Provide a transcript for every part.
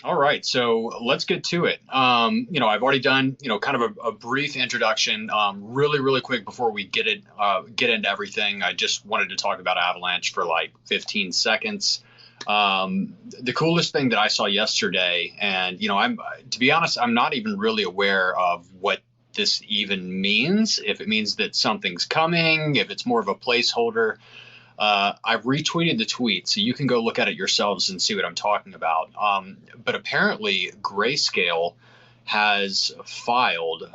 All right, so let's get to it. I've already done, kind of a brief introduction. Really, really quick before we get into everything. I just wanted to talk about Avalanche for like 15 seconds. The coolest thing that I saw yesterday, and to be honest, I'm not even really aware of what this even means. If it means that something's coming, if it's more of a placeholder. I've retweeted the tweet, so you can go look at it yourselves and see what I'm talking about. But apparently, Grayscale has filed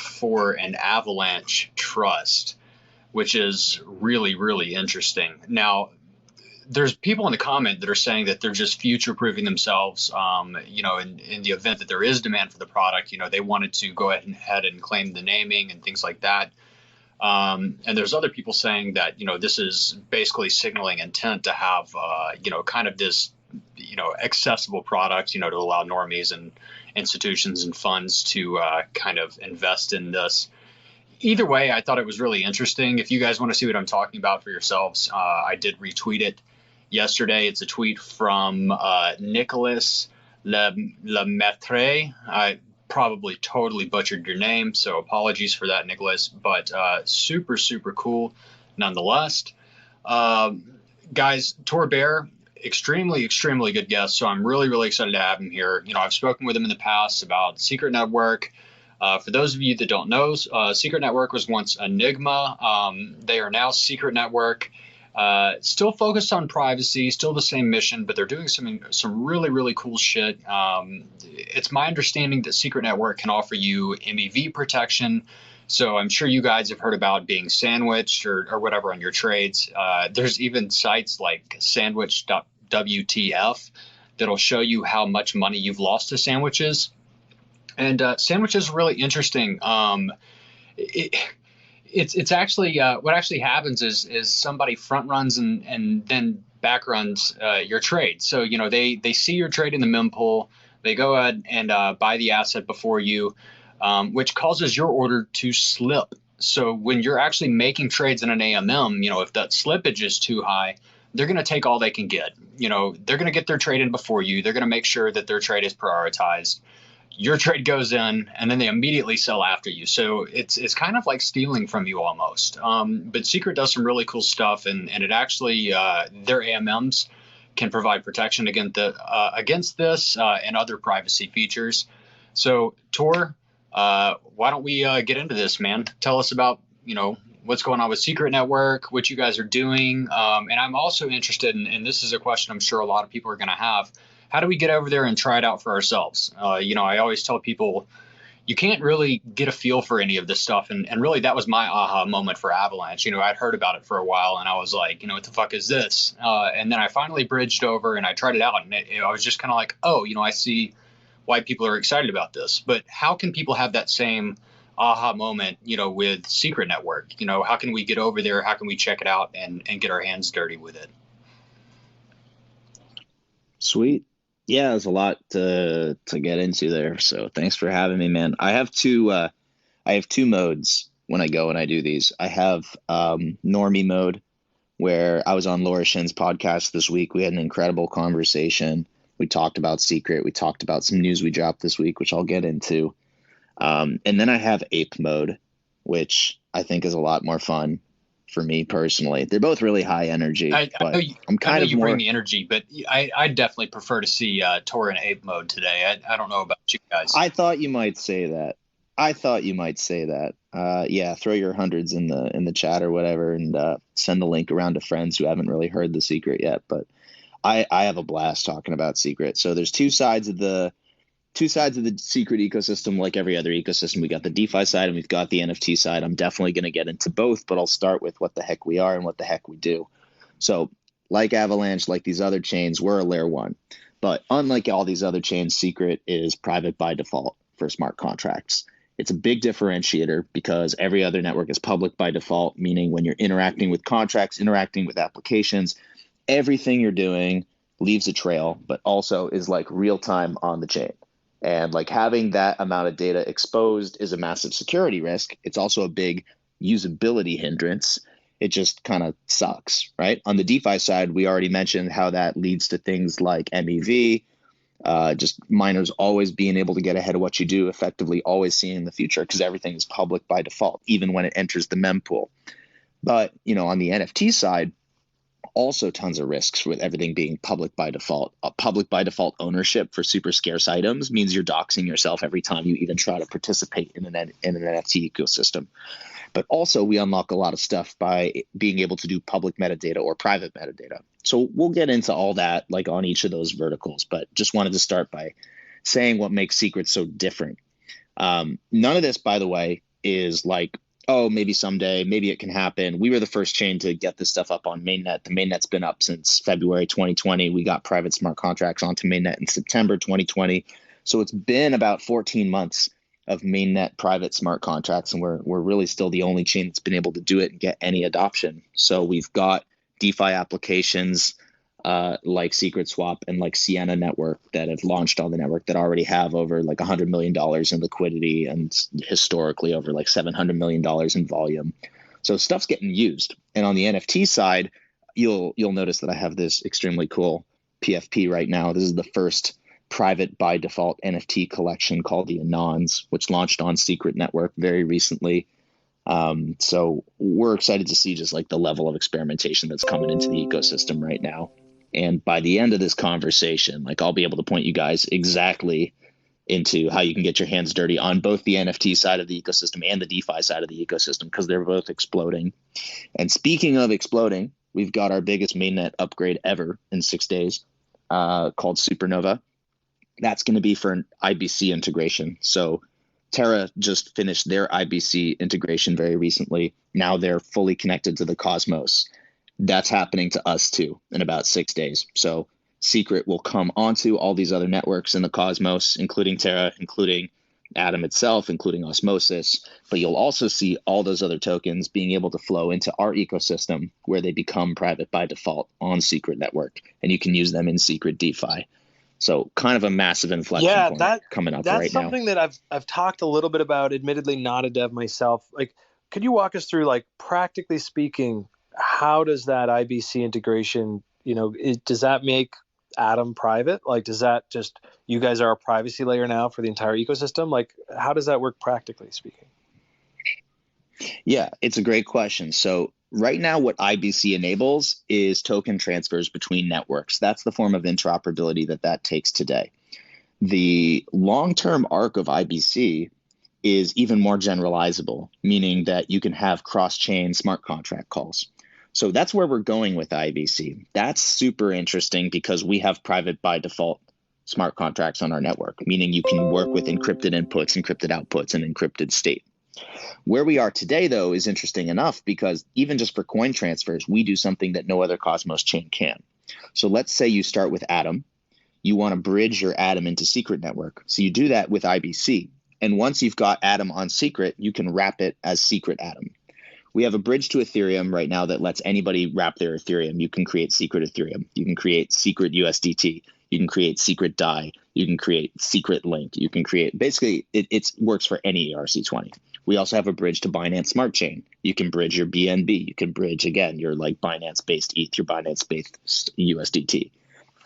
for an Avalanche trust, which is really, really interesting. Now, there's people in the comment that are saying that they're just future-proofing themselves. In the event that there is demand for the product, they wanted to go ahead and claim the naming and things like that. And there's other people saying that, this is basically signaling intent to have, kind of this, accessible product, to allow normies and institutions and funds to kind of invest in this. Either way, I thought it was really interesting. If you guys want to see what I'm talking about for yourselves, I did retweet it yesterday. It's a tweet from Nicolas Lemaitre. I probably totally butchered your name, so apologies for that, Nicholas, but super, super cool nonetheless. Guys, Tor Bair, extremely, extremely good guest, so I'm really, really excited to have him here. I've spoken with him in the past about Secret Network. For those of you that don't know, Secret Network was once Enigma. They are now Secret Network. Still focused on privacy, still the same mission, but they're doing some really, really cool shit. It's my understanding that Secret Network can offer you MEV protection. So I'm sure you guys have heard about being sandwiched or whatever on your trades. There's even sites like sandwich.wtf that'll show you how much money you've lost to sandwiches. And sandwiches are really interesting. It's actually what actually happens is somebody front runs and then back runs your trade. So they see your trade in the mempool, they go ahead and buy the asset before you, which causes your order to slip. So when you're actually making trades in an AMM, if that slippage is too high, they're going to take all they can get. They're going to get their trade in before you. They're going to make sure that their trade is prioritized. Your trade goes in, and then they immediately sell after you. So it's kind of like stealing from you almost. But Secret does some really cool stuff, and it actually their AMMs can provide protection against this and other privacy features. So Tor, why don't we get into this, man? Tell us about what's going on with Secret Network, what you guys are doing, and I'm also interested in, and this is a question I'm sure a lot of people are going to have. How do we get over there and try it out for ourselves? I always tell people you can't really get a feel for any of this stuff. And really, that was my aha moment for Avalanche. I'd heard about it for a while and I was like, what the fuck is this? And then I finally bridged over and I tried it out. And I was just kind of like, oh, I see why people are excited about this. But how can people have that same aha moment, with Secret Network? How can we get over there? How can we check it out and get our hands dirty with it? Sweet. Yeah, there's a lot to get into there. So thanks for having me, man. I have two modes when I go and I do these. I have normie mode, where I was on Laura Shin's podcast this week. We had an incredible conversation. We talked about Secret. We talked about some news we dropped this week, which I'll get into. And then I have ape mode, which I think is a lot more fun for me personally. They're both really high energy. I know you bring the energy, but I definitely prefer to see Tor in ape mode today. I don't know about you guys. I thought you might say that. Yeah, throw your hundreds in the chat or whatever, and send the link around to friends who haven't really heard the Secret yet. But I have a blast talking about Secret. So there's two sides of the Secret ecosystem. Like every other ecosystem, we got the DeFi side and we've got the NFT side. I'm definitely going to get into both, but I'll start with what the heck we are and what the heck we do. So like Avalanche, like these other chains, we're a layer one, but unlike all these other chains, Secret is private by default for smart contracts. It's a big differentiator because every other network is public by default, meaning when you're interacting with contracts, interacting with applications, everything you're doing leaves a trail, but also is like real time on the chain. And like having that amount of data exposed is a massive security risk. It's also a big usability hindrance. It just kind of sucks, right? On the DeFi side, we already mentioned how that leads to things like MEV, Just miners always being able to get ahead of what you do, effectively always seeing the future because everything is public by default, even when it enters the mempool. But, on the NFT side, also tons of risks with everything being public by default. Public by default ownership for super scarce items means you're doxing yourself every time you even try to participate in an NFT ecosystem. But also we unlock a lot of stuff by being able to do public metadata or private metadata. So we'll get into all that like on each of those verticals, but just wanted to start by saying what makes secrets so different. None of this, by the way, is like, oh, maybe someday, maybe it can happen. We were the first chain to get this stuff up on mainnet. The mainnet's been up since February 2020. We got private smart contracts onto mainnet in September 2020. So it's been about 14 months of mainnet private smart contracts, and we're really still the only chain that's been able to do it and get any adoption. So we've got DeFi applications like Secret Swap and like Sienna Network that have launched on the network that already have over like $100 million in liquidity and historically over like $700 million in volume. So stuff's getting used. And on the NFT side, you'll notice that I have this extremely cool PFP right now. This is the first private by default NFT collection called the Anons, which launched on Secret Network very recently. So we're excited to see just like the level of experimentation that's coming into the ecosystem right now. And by the end of this conversation, like I'll be able to point you guys exactly into how you can get your hands dirty on both the NFT side of the ecosystem and the DeFi side of the ecosystem, because they're both exploding. And speaking of exploding, we've got our biggest mainnet upgrade ever in 6 days called Supernova. That's going to be for an IBC integration. So Terra just finished their IBC integration very recently. Now they're fully connected to the Cosmos. That's happening to us too in about 6 days. So Secret will come onto all these other networks in the Cosmos, including Terra, including Atom itself, including Osmosis. But you'll also see all those other tokens being able to flow into our ecosystem where they become private by default on Secret Network. And you can use them in Secret DeFi. So kind of a massive inflection point coming up right now. That's something that I've talked a little bit about, admittedly not a dev myself. Like, could you walk us through, like, practically speaking, how does that IBC integration, does that make Atom private? Like, does that just, you guys are a privacy layer now for the entire ecosystem? Like, how does that work practically speaking? Yeah, it's a great question. So right now, what IBC enables is token transfers between networks. That's the form of interoperability that takes today. The long-term arc of IBC is even more generalizable, meaning that you can have cross-chain smart contract calls. So that's where we're going with IBC. That's super interesting because we have private by default smart contracts on our network, meaning you can work with encrypted inputs, encrypted outputs, and encrypted state. Where we are today, though, is interesting enough because even just for coin transfers, we do something that no other Cosmos chain can. So let's say you start with Atom. You want to bridge your Atom into Secret Network. So you do that with IBC. And once you've got Atom on Secret, you can wrap it as Secret Atom. We have a bridge to Ethereum right now that lets anybody wrap their Ethereum. You can create Secret Ethereum. You can create Secret USDT. You can create Secret DAI. You can create Secret Link. You can create, basically, it works for any ERC20. We also have a bridge to Binance Smart Chain. You can bridge your BNB. You can bridge, again, your like Binance-based ETH, your Binance-based USDT.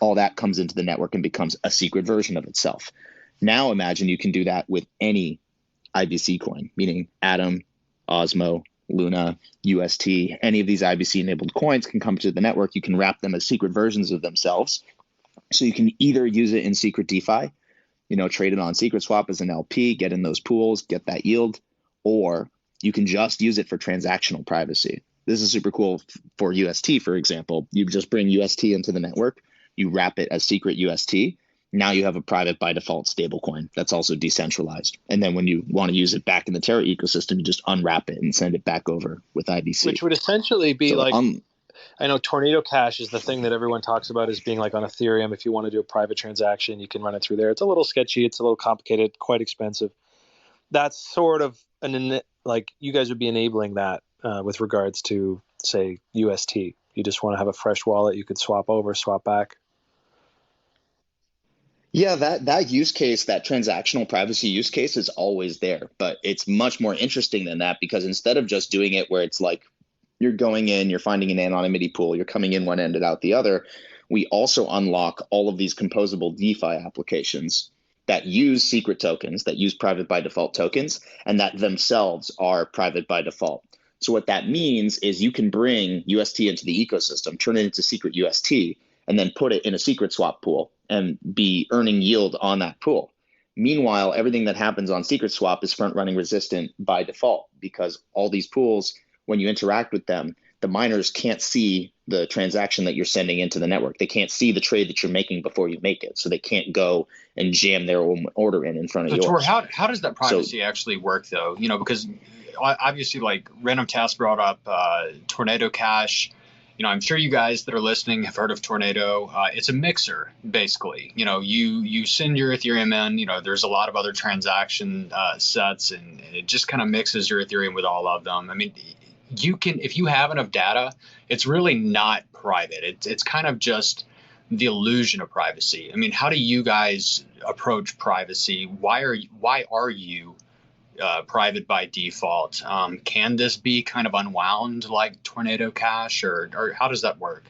All that comes into the network and becomes a secret version of itself. Now imagine you can do that with any IBC coin, meaning Atom, Osmo, Luna, UST, any of these IBC-enabled coins can come to the network. You can wrap them as secret versions of themselves. So you can either use it in Secret DeFi, trade it on Secret Swap as an LP, get in those pools, get that yield, or you can just use it for transactional privacy. This is super cool for UST, for example. You just bring UST into the network, you wrap it as Secret UST. Now you have a private by default stablecoin that's also decentralized. And then when you want to use it back in the Terra ecosystem, you just unwrap it and send it back over with IBC. Which would essentially be I know Tornado Cash is the thing that everyone talks about as being like on Ethereum. If you want to do a private transaction, you can run it through there. It's a little sketchy. It's a little complicated, quite expensive. That's sort of like you guys would be enabling that with regards to, say, UST. You just want to have a fresh wallet. You could swap over, swap back. Yeah, that use case, that transactional privacy use case is always there, but it's much more interesting than that because instead of just doing it where it's like you're going in, you're finding an anonymity pool, you're coming in one end and out the other, we also unlock all of these composable DeFi applications that use secret tokens, that use private by default tokens, and that themselves are private by default. So what that means is you can bring UST into the ecosystem, turn it into secret UST, and then put it in a secret swap pool and be earning yield on that pool. Meanwhile, everything that happens on secret swap is front running resistant by default, because all these pools, when you interact with them, the miners can't see the transaction that you're sending into the network. They can't see the trade that you're making before you make it. So they can't go and jam their own order in front of yours. Tor, how does that privacy actually work, though? You know, because obviously, like Random Task brought up Tornado Cash. You know, I'm sure you guys that are listening have heard of Tornado. It's a mixer, basically. You know, you send your Ethereum in. You know, there's a lot of other transaction sets, and it just kind of mixes your Ethereum with all of them. I mean, you can, if you have enough data, it's really not private. It's kind of just the illusion of privacy. I mean, how do you guys approach privacy? Why are you private by default? Can this be kind of unwound like Tornado Cash, or how does that work?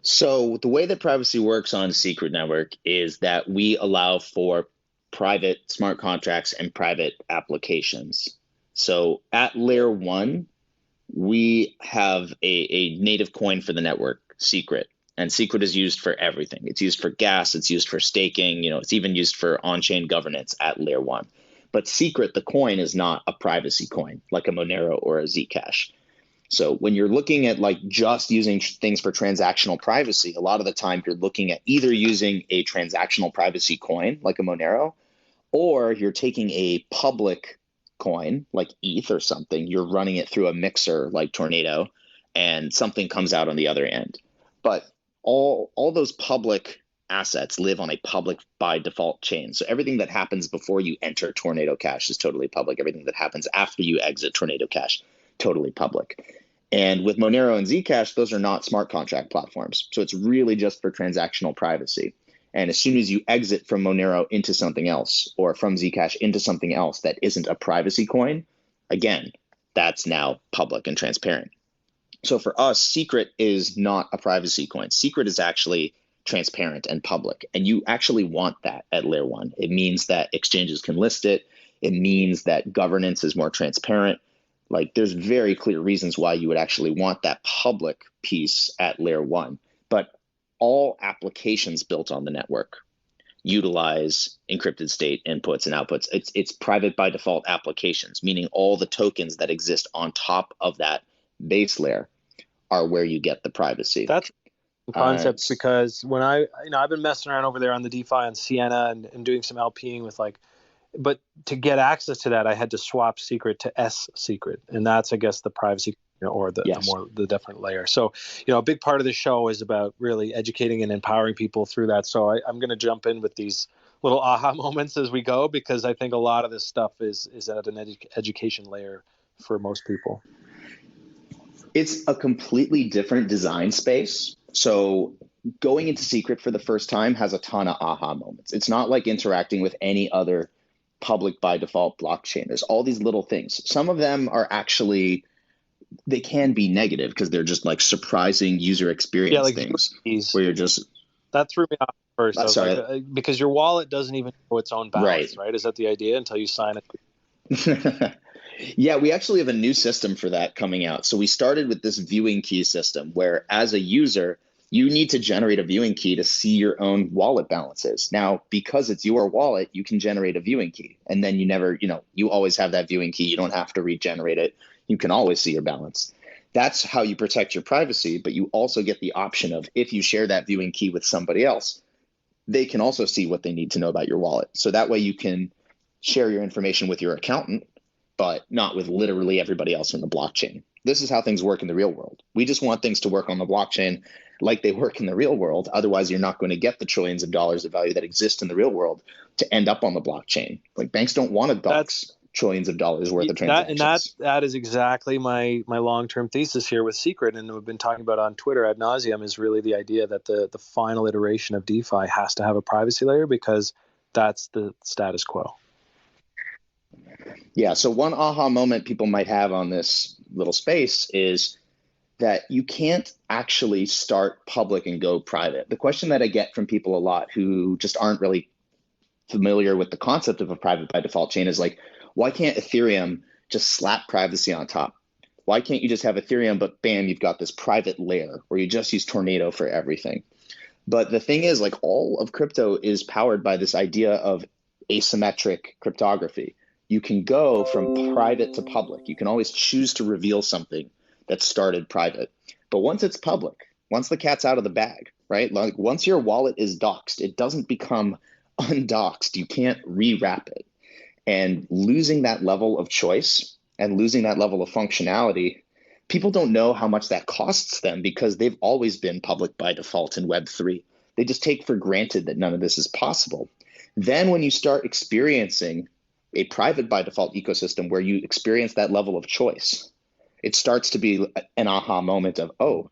So the way that privacy works on Secret Network is that we allow for private smart contracts and private applications. So at layer 1, we have a native coin for the network, Secret. And Secret is used for everything. It's used for gas, it's used for staking, you know, it's even used for on-chain governance at layer 1. But Secret, the coin, is not a privacy coin like a Monero or a Zcash. So when you're looking at like just using things for transactional privacy, a lot of the time you're looking at either using a transactional privacy coin like a Monero, or you're taking a public coin like ETH or something, you're running it through a mixer like Tornado, and something comes out on the other end. But all those public assets live on a public by default chain. So everything that happens before you enter Tornado Cash is totally public. Everything that happens after you exit Tornado Cash, totally public. And with Monero and Zcash, those are not smart contract platforms. So it's really just for transactional privacy. And as soon as you exit from Monero into something else, or from Zcash into something else that isn't a privacy coin, again, that's now public and transparent. So for us, Secret is not a privacy coin. Secret is actually transparent and public. And you actually want that at layer 1. It means that exchanges can list it. It means that governance is more transparent. Like, there's very clear reasons why you would actually want that public piece at layer 1. But all applications built on the network utilize encrypted state inputs and outputs. It's private by default applications, meaning all the tokens that exist on top of that base layer are where you get the privacy. That's the concept, because when I've been messing around over there on the DeFi on Sienna and doing some LPing with but to get access to that, I had to swap Secret to S Secret, and that's, I guess, the privacy, or the different layer. So, a big part of the show is about really educating and empowering people through that. So I'm going to jump in with these little aha moments as we go, because I think a lot of this stuff is at an education layer for most people. It's a completely different design space. So going into Secret for the first time has a ton of aha moments. It's not like interacting with any other public by default blockchain. There's all these little things. Some of them are actually, they can be negative because they're just like surprising user experience things where you're just... That threw me off first. Because your wallet doesn't even know its own balance, right? Is that the idea until you sign it? Yeah, we actually have a new system for that coming out. So we started with this viewing key system where, as a user, you need to generate a viewing key to see your own wallet balances. Now, because it's your wallet, you can generate a viewing key, and then you always have that viewing key. You don't have to regenerate it. You can always see your balance. That's how you protect your privacy, but you also get the option of, if you share that viewing key with somebody else, they can also see what they need to know about your wallet. So that way you can share your information with your accountant, but not with literally everybody else in the blockchain. This is how things work in the real world. We just want things to work on the blockchain like they work in the real world. Otherwise, you're not going to get the trillions of dollars of value that exist in the real world to end up on the blockchain. Like, banks don't want to box trillions of dollars worth of transactions. And that is exactly my long-term thesis here with Secret, and we've been talking about on Twitter ad nauseum, is really the idea that the final iteration of DeFi has to have a privacy layer, because that's the status quo. Yeah, so one aha moment people might have on this little space is that you can't actually start public and go private. The question that I get from people a lot who just aren't really familiar with the concept of a private by default chain is like, why can't Ethereum just slap privacy on top? Why can't you just have Ethereum, but bam, you've got this private layer where you just use Tornado for everything? But the thing is, like, all of crypto is powered by this idea of asymmetric cryptography. You can go from private to public. You can always choose to reveal something that started private. But once it's public, once the cat's out of the bag, right? Like once your wallet is doxed, it doesn't become undoxed. You can't rewrap it. And losing that level of choice and losing that level of functionality, people don't know how much that costs them because they've always been public by default in Web3. They just take for granted that none of this is possible. Then when you start experiencing a private by default ecosystem where you experience that level of choice, it starts to be an aha moment of, oh,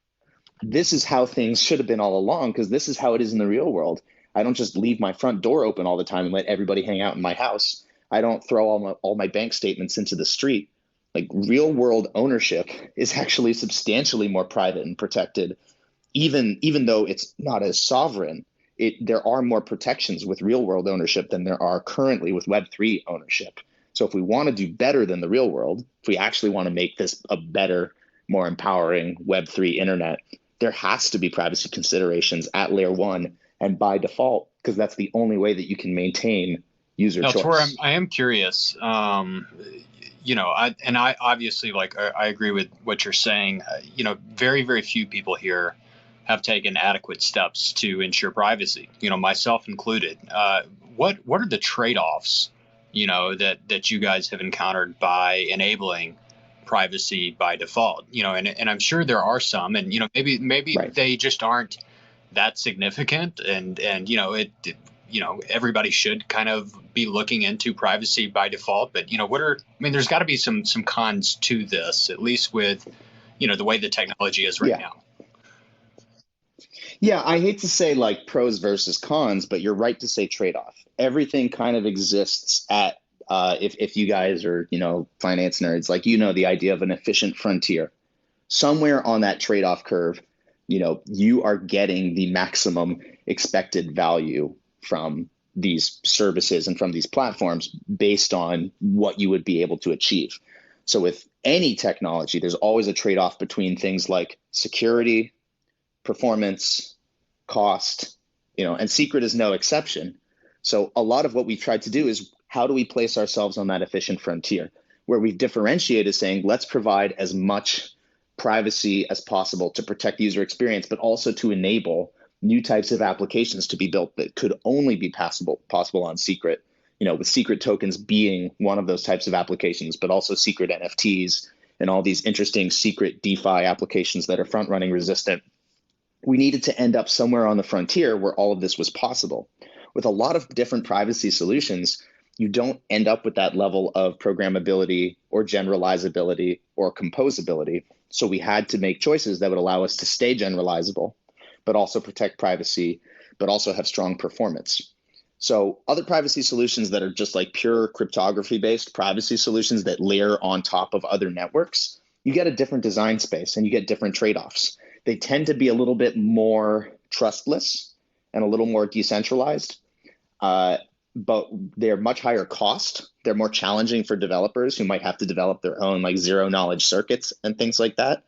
this is how things should have been all along, because this is how it is in the real world. I don't just leave my front door open all the time and let everybody hang out in my house. I don't throw all my bank statements into the street. Like, real world ownership is actually substantially more private and protected, even though it's not as sovereign. There are more protections with real world ownership than there are currently with Web3 ownership. So if we want to do better than the real world, if we actually want to make this a better, more empowering Web3 internet, there has to be privacy considerations at layer one and by default, because that's the only way that you can maintain user choice. Tor, I am curious. I obviously, like, I agree with what you're saying. Very, very few people here have taken adequate steps to ensure privacy, myself included. What are the trade-offs, that you guys have encountered by enabling privacy by default? And I'm sure there are some, and maybe Right. They just aren't that significant, and everybody should kind of be looking into privacy by default. But there's got to be some cons to this, at least with the way the technology is right now. Yeah, I hate to say like pros versus cons, but you're right to say trade-off. Everything kind of exists at if you guys are finance nerds, like the idea of an efficient frontier. Somewhere on that trade-off curve, you are getting the maximum expected value from these services and from these platforms based on what you would be able to achieve. So with any technology, there's always a trade-off between things like security, performance, cost, and secret is no exception. So a lot of what we've tried to do is, how do we place ourselves on that efficient frontier where we've differentiated, saying, let's provide as much privacy as possible to protect user experience, but also to enable new types of applications to be built that could only be possible on secret, with secret tokens being one of those types of applications, but also secret NFTs and all these interesting secret DeFi applications that are front running resistant. We needed to end up somewhere on the frontier where all of this was possible. With a lot of different privacy solutions, you don't end up with that level of programmability or generalizability or composability. So we had to make choices that would allow us to stay generalizable, but also protect privacy, but also have strong performance. So other privacy solutions that are just like pure cryptography-based privacy solutions that layer on top of other networks, you get a different design space and you get different trade-offs. They tend to be a little bit more trustless and a little more decentralized, but they're much higher cost. They're more challenging for developers who might have to develop their own like zero knowledge circuits and things like that.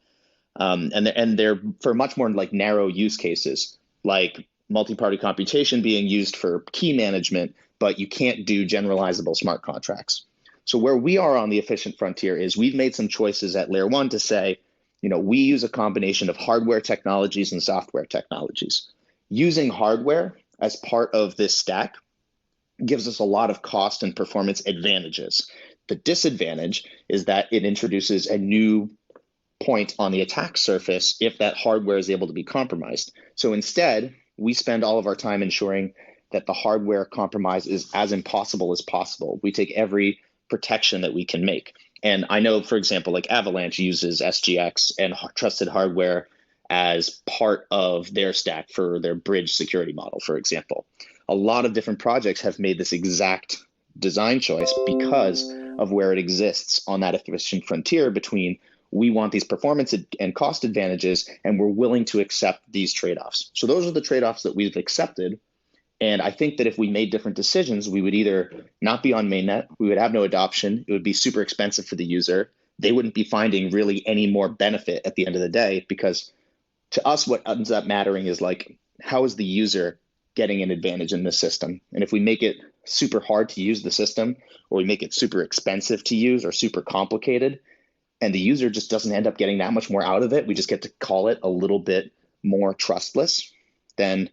And they're for much more like narrow use cases, like multi-party computation being used for key management, but you can't do generalizable smart contracts. So where we are on the efficient frontier is we've made some choices at layer one to say, we use a combination of hardware technologies and software technologies. Using hardware as part of this stack gives us a lot of cost and performance advantages. The disadvantage is that it introduces a new point on the attack surface if that hardware is able to be compromised. So instead, we spend all of our time ensuring that the hardware compromise is as impossible as possible. We take every protection that we can make. And I know, for example, like Avalanche uses SGX and trusted hardware as part of their stack for their bridge security model, for example. A lot of different projects have made this exact design choice because of where it exists on that efficient frontier between we want these performance and cost advantages, and we're willing to accept these trade-offs. So those are the trade-offs that we've accepted. And I think that if we made different decisions, we would either not be on mainnet, we would have no adoption, it would be super expensive for the user. They wouldn't be finding really any more benefit at the end of the day, because to us, what ends up mattering is like, how is the user getting an advantage in this system? And if we make it super hard to use the system, or we make it super expensive to use or super complicated, and the user just doesn't end up getting that much more out of it, we just get to call it a little bit more trustless, then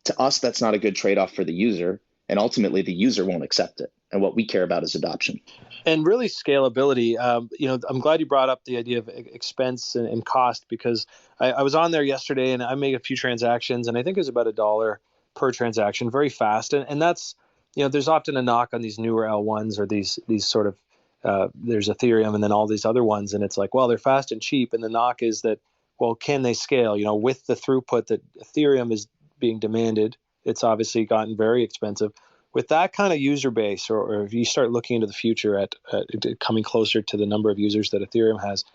to us, that's not a good trade-off for the user. And ultimately, the user won't accept it. And what we care about is adoption. And really scalability. I'm glad you brought up the idea of expense and cost, because I was on there yesterday and I made a few transactions, and I think it was about $1 per transaction, very fast. And that's, there's often a knock on these newer L1s or these sort of, there's Ethereum and then all these other ones. And it's like, well, they're fast and cheap. And the knock is that, well, can they scale? With the throughput that Ethereum is being demanded, it's obviously gotten very expensive. With that kind of user base, or if you start looking into the future at coming closer to the number of users that Ethereum has,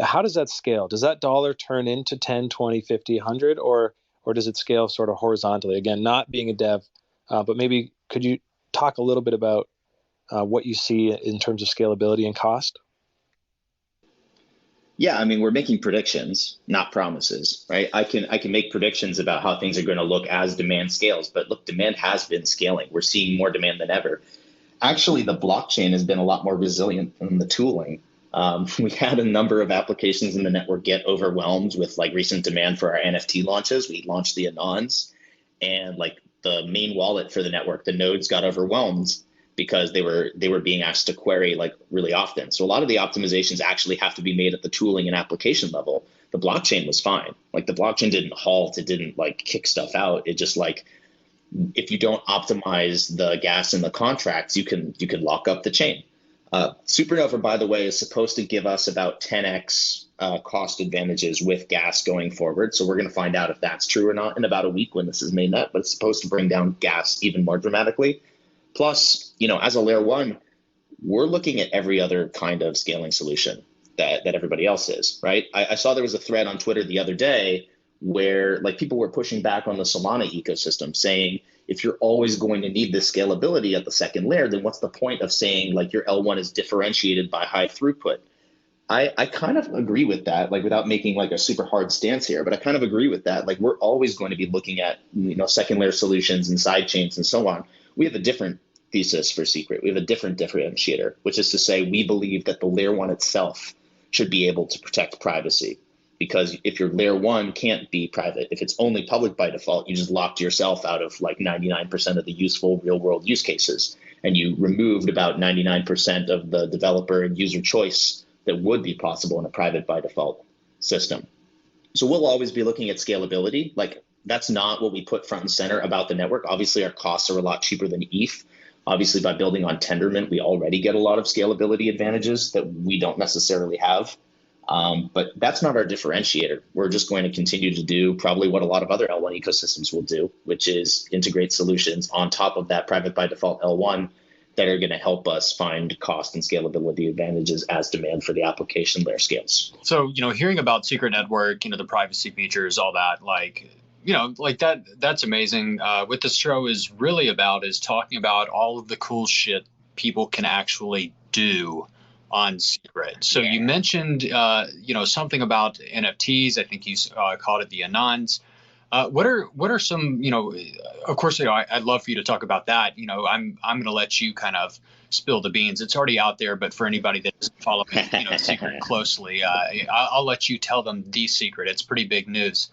how does that scale? Does that dollar turn into 10, 20, 50, 100, or does it scale sort of horizontally? Again, not being a dev, but maybe could you talk a little bit about what you see in terms of scalability and cost? Yeah, I mean, we're making predictions, not promises, right? I can make predictions about how things are going to look as demand scales, but look, demand has been scaling. We're seeing more demand than ever. Actually, the blockchain has been a lot more resilient than the tooling. We had a number of applications in the network get overwhelmed with like recent demand for our NFT launches. We launched the Anons, and like the main wallet for the network, the nodes got overwhelmed because they were being asked to query like really often. So a lot of the optimizations actually have to be made at the tooling and application level. The blockchain was fine. Like the blockchain didn't halt, it didn't like kick stuff out. It just like, if you don't optimize the gas in the contracts, you can lock up the chain. Supernova, by the way, is supposed to give us about 10x cost advantages with gas going forward. So we're going to find out if that's true or not in about a week when this is mainnet, but it's supposed to bring down gas even more dramatically. Plus, as a layer one, we're looking at every other kind of scaling solution that everybody else is, right? I saw there was a thread on Twitter the other day where like people were pushing back on the Solana ecosystem, saying, if you're always going to need this scalability at the second layer, then what's the point of saying like your L1 is differentiated by high throughput? I kind of agree with that, like without making like a super hard stance here, but I kind of agree with that. Like we're always going to be looking at, second layer solutions and side chains and so on. We have a different thesis for Secret. We have a different differentiator, which is to say we believe that the layer one itself should be able to protect privacy. Because if your layer one can't be private, if it's only public by default, you just locked yourself out of like 99% of the useful real world use cases. And you removed about 99% of the developer and user choice that would be possible in a private by default system. So we'll always be looking at scalability. Like that's not what we put front and center about the network. Obviously our costs are a lot cheaper than ETH. Obviously by building on Tendermint, we already get a lot of scalability advantages that we don't necessarily have. But that's not our differentiator. We're just going to continue to do probably what a lot of other L1 ecosystems will do, which is integrate solutions on top of that private by default L1 that are going to help us find cost and scalability advantages as demand for the application layer scales. So, hearing about Secret Network, the privacy features, all that, like that's amazing. What this show is really about is talking about all of the cool shit people can actually do on Secret. So you mentioned, something about NFTs. I think you called it the Anons. What are some, of course, I'd love for you to talk about that. I'm going to let you kind of spill the beans. It's already out there, but for anybody that doesn't follow Secret closely, I'll let you tell them the secret. It's pretty big news.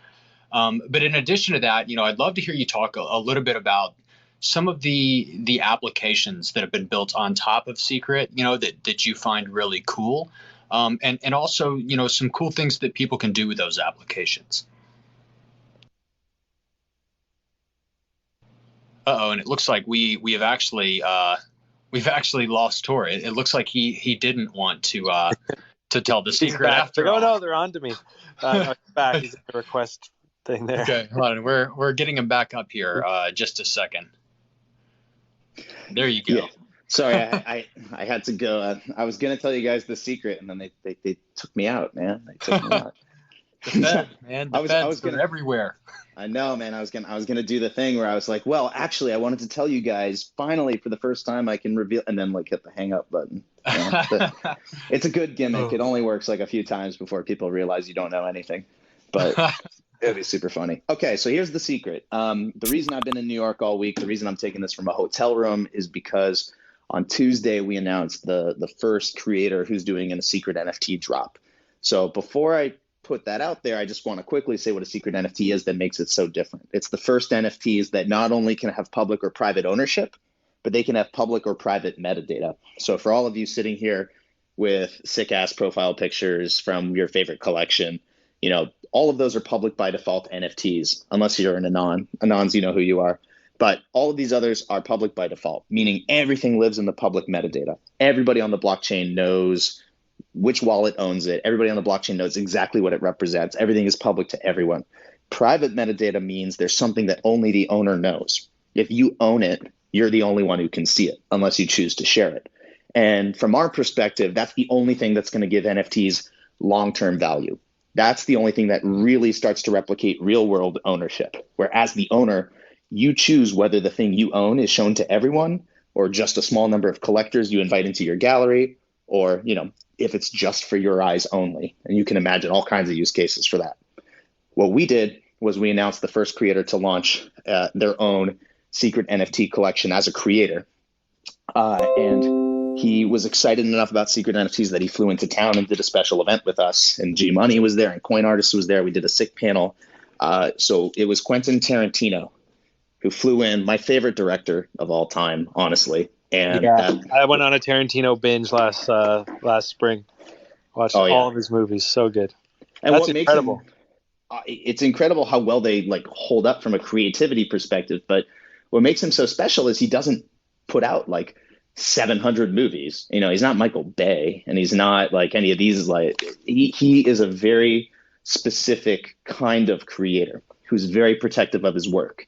But in addition to that, I'd love to hear you talk a little bit about some of the applications that have been built on top of Secret, that you find really cool, and also, some cool things that people can do with those applications. And it looks like we've actually lost Tor. It looks like he didn't want to tell the secret after all. No, they're on to me. Back. He's in the request thing there. Okay, hold on. We're getting him back up here. Just a second. There you go. Sorry, I had to go. I was gonna tell you guys the secret, and then they took me out, man. They took me out. The feds, man. The feds, they're everywhere. I know, man. I was gonna do the thing where I was like, well, actually, I wanted to tell you guys finally for the first time I can reveal, and then like hit the hang up button. You know? It's a good gimmick. It only works like a few times before people realize you don't know anything, but it'd be super funny. Okay, so here's the secret. The reason I've been in New York all week, the reason I'm taking this from a hotel room is because on Tuesday we announced the first creator who's doing a secret NFT drop. So before I put that out there, I just want to quickly say what a secret NFT is that makes it so different. It's the first NFTs that not only can have public or private ownership, but they can have public or private metadata. So for all of you sitting here with sick ass profile pictures from your favorite collection, you know, all of those are public by default NFTs, unless you're an Anon. Anons, you know who you are. But all of these others are public by default, meaning everything lives in the public metadata. Everybody on the blockchain knows which wallet owns it. Everybody on the blockchain knows exactly what it represents. Everything is public to everyone. Private metadata means there's something that only the owner knows. If you own it, you're the only one who can see it, unless you choose to share it. And from our perspective, that's the only thing that's going to give NFTs long-term value. That's the only thing that really starts to replicate real-world ownership, where as the owner, you choose whether the thing you own is shown to everyone or just a small number of collectors you invite into your gallery, or, you know, if it's just for your eyes only. And you can imagine all kinds of use cases for that. What we did was we announced the first creator to launch their own secret NFT collection as a creator. And he was excited enough about secret NFTs that he flew into town and did a special event with us. And G Money was there and Coin Artist was there. We did a sick panel. So it was Quentin Tarantino who flew in, my favorite director of all time, honestly. And yeah, I went on a Tarantino binge last spring. Watched all of his movies. So good. And that's incredible. It's incredible how well they like hold up from a creativity perspective. But what makes him so special is he doesn't put out like 700 movies. You know, he's not Michael Bay, and he's not like any of these. Like he is a very specific kind of creator who's very protective of his work.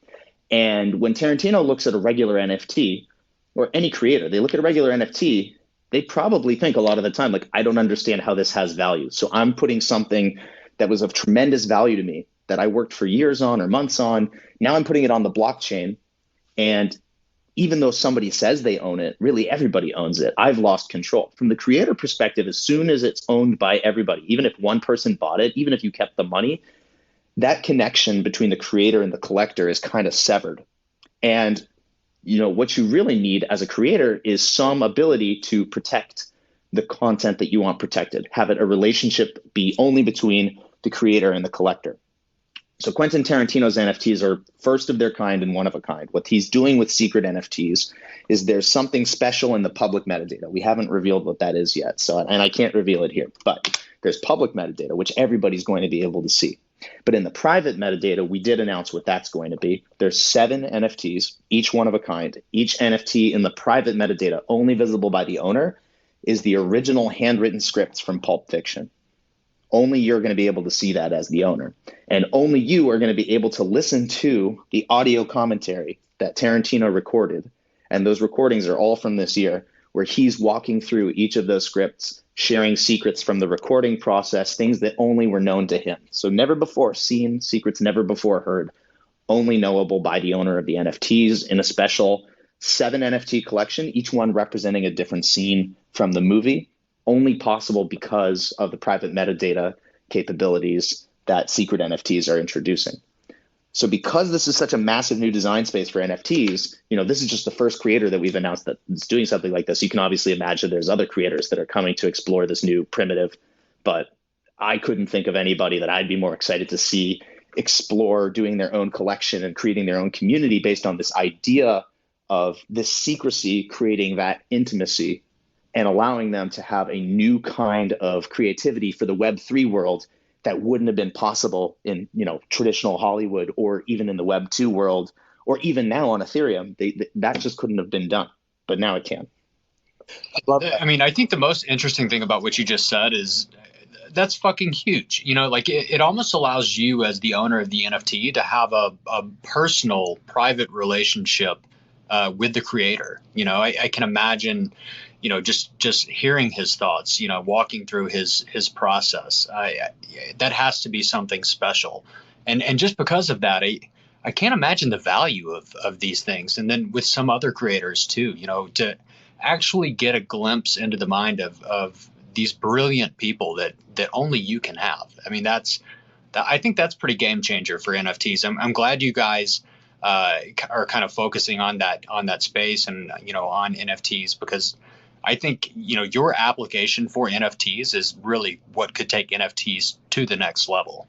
And when Tarantino looks at a regular NFT, or any creator, they look at a regular NFT, they probably think a lot of the time, like, I don't understand how this has value. So I'm putting something that was of tremendous value to me that I worked for years on or months on. Now I'm putting it on the blockchain. And even though somebody says they own it, really everybody owns it. I've lost control. From the creator perspective, as soon as it's owned by everybody, even if one person bought it, even if you kept the money, that connection between the creator and the collector is kind of severed. And you know, what you really need as a creator is some ability to protect the content that you want protected, have it a relationship be only between the creator and the collector. So Quentin Tarantino's NFTs are first of their kind and one of a kind. What he's doing with secret NFTs is there's something special in the public metadata. We haven't revealed what that is yet, and I can't reveal it here, but there's public metadata, which everybody's going to be able to see. But in the private metadata, we did announce what that's going to be. There's 7 NFTs, each one of a kind. Each NFT in the private metadata, only visible by the owner, is the original handwritten scripts from Pulp Fiction. Only you're going to be able to see that as the owner. And only you are going to be able to listen to the audio commentary that Tarantino recorded. And those recordings are all from this year, where he's walking through each of those scripts, sharing secrets from the recording process, things that only were known to him. So never before seen, secrets never before heard, only knowable by the owner of the NFTs in a special 7 NFT collection, each one representing a different scene from the movie, only possible because of the private metadata capabilities that secret NFTs are introducing. So because this is such a massive new design space for NFTs, you know, this is just the first creator that we've announced that's doing something like this. You can obviously imagine there's other creators that are coming to explore this new primitive, but I couldn't think of anybody that I'd be more excited to see explore doing their own collection and creating their own community based on this idea of this secrecy, creating that intimacy and allowing them to have a new kind of creativity for the Web3 world that wouldn't have been possible in, you know, traditional Hollywood or even in the Web 2 world, or even now on Ethereum. That just couldn't have been done, but now it can. I love that. I mean, I think the most interesting thing about what you just said is that's fucking huge. You know, like it almost allows you as the owner of the NFT to have a personal, private relationship with the creator. I can imagine, just hearing his thoughts, walking through his process. That has to be something special. And just because of that, I can't imagine the value of these things. And then with some other creators too, to actually get a glimpse into the mind of these brilliant people that only you can have. I mean, I think that's pretty game changer for NFTs. I'm glad you guys are kind of focusing on that space and on NFTs, because I think your application for NFTs is really what could take NFTs to the next level.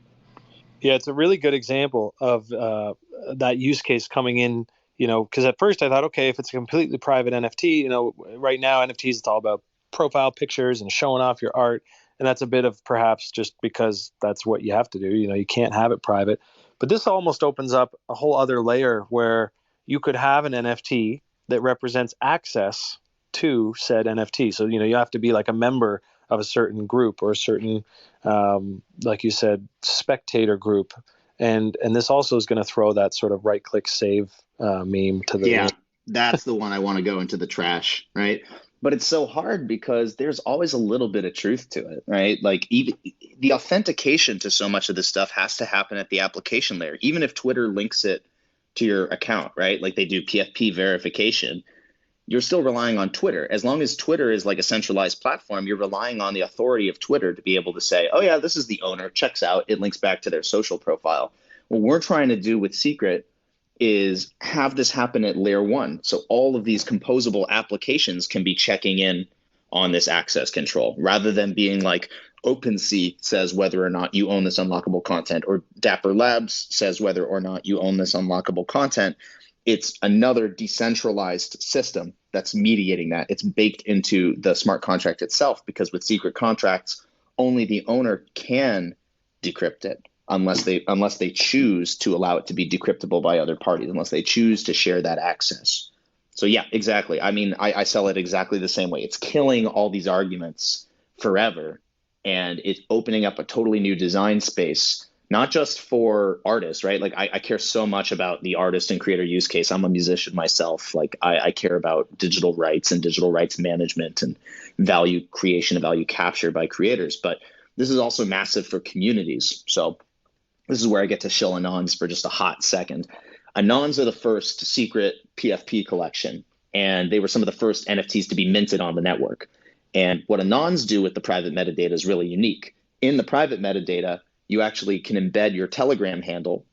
Yeah, it's a really good example of that use case coming in. Because at first I thought, okay, if it's a completely private NFT, right now NFTs, it's all about profile pictures and showing off your art. And that's a bit of perhaps just because that's what you have to do. You can't have it private. But this almost opens up a whole other layer where you could have an NFT that represents access to said NFT. So, you have to be like a member of a certain group or a certain, like you said, spectator group. And this also is going to throw that sort of right-click save meme to the... Yeah, that's the one I want to go into the trash, right? But it's so hard because there's always a little bit of truth to it, right? Like even the authentication to so much of this stuff has to happen at the application layer. Even if Twitter links it to your account, right? Like they do PFP verification, you're still relying on Twitter. As long as Twitter is like a centralized platform, you're relying on the authority of Twitter to be able to say, oh yeah, this is the owner, checks out, it links back to their social profile. What we're trying to do with Secret is have this happen at layer one. So all of these composable applications can be checking in on this access control rather than being like OpenSea says whether or not you own this unlockable content, or Dapper Labs says whether or not you own this unlockable content. It's another decentralized system that's mediating that. It's baked into the smart contract itself, because with secret contracts, only the owner can decrypt it unless they choose to allow it to be decryptable by other parties, unless they choose to share that access. So yeah, exactly. I mean, I sell it exactly the same way. It's killing all these arguments forever, and it's opening up a totally new design space, not just for artists, right? Like I care so much about the artist and creator use case. I'm a musician myself. Like I care about digital rights and digital rights management and value creation and value capture by creators. But this is also massive for communities. So this is where I get to shill Anons for just a hot second. Anons are the first secret PFP collection, and they were some of the first NFTs to be minted on the network. And what Anons do with the private metadata is really unique. In the private metadata, you actually can embed your Telegram handle,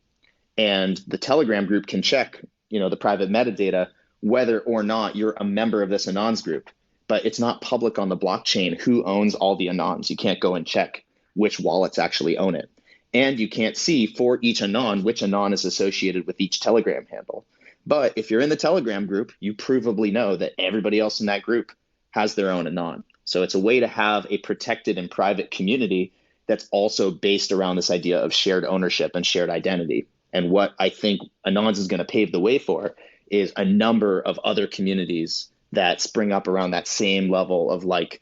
and the Telegram group can check, the private metadata, whether or not you're a member of this Anons group. But it's not public on the blockchain who owns all the Anons. You can't go and check which wallets actually own it. And you can't see for each Anon which Anon is associated with each Telegram handle. But if you're in the Telegram group, you provably know that everybody else in that group has their own Anon. So it's a way to have a protected and private community that's also based around this idea of shared ownership and shared identity. And what I think Anons is going to pave the way for is a number of other communities that spring up around that same level of like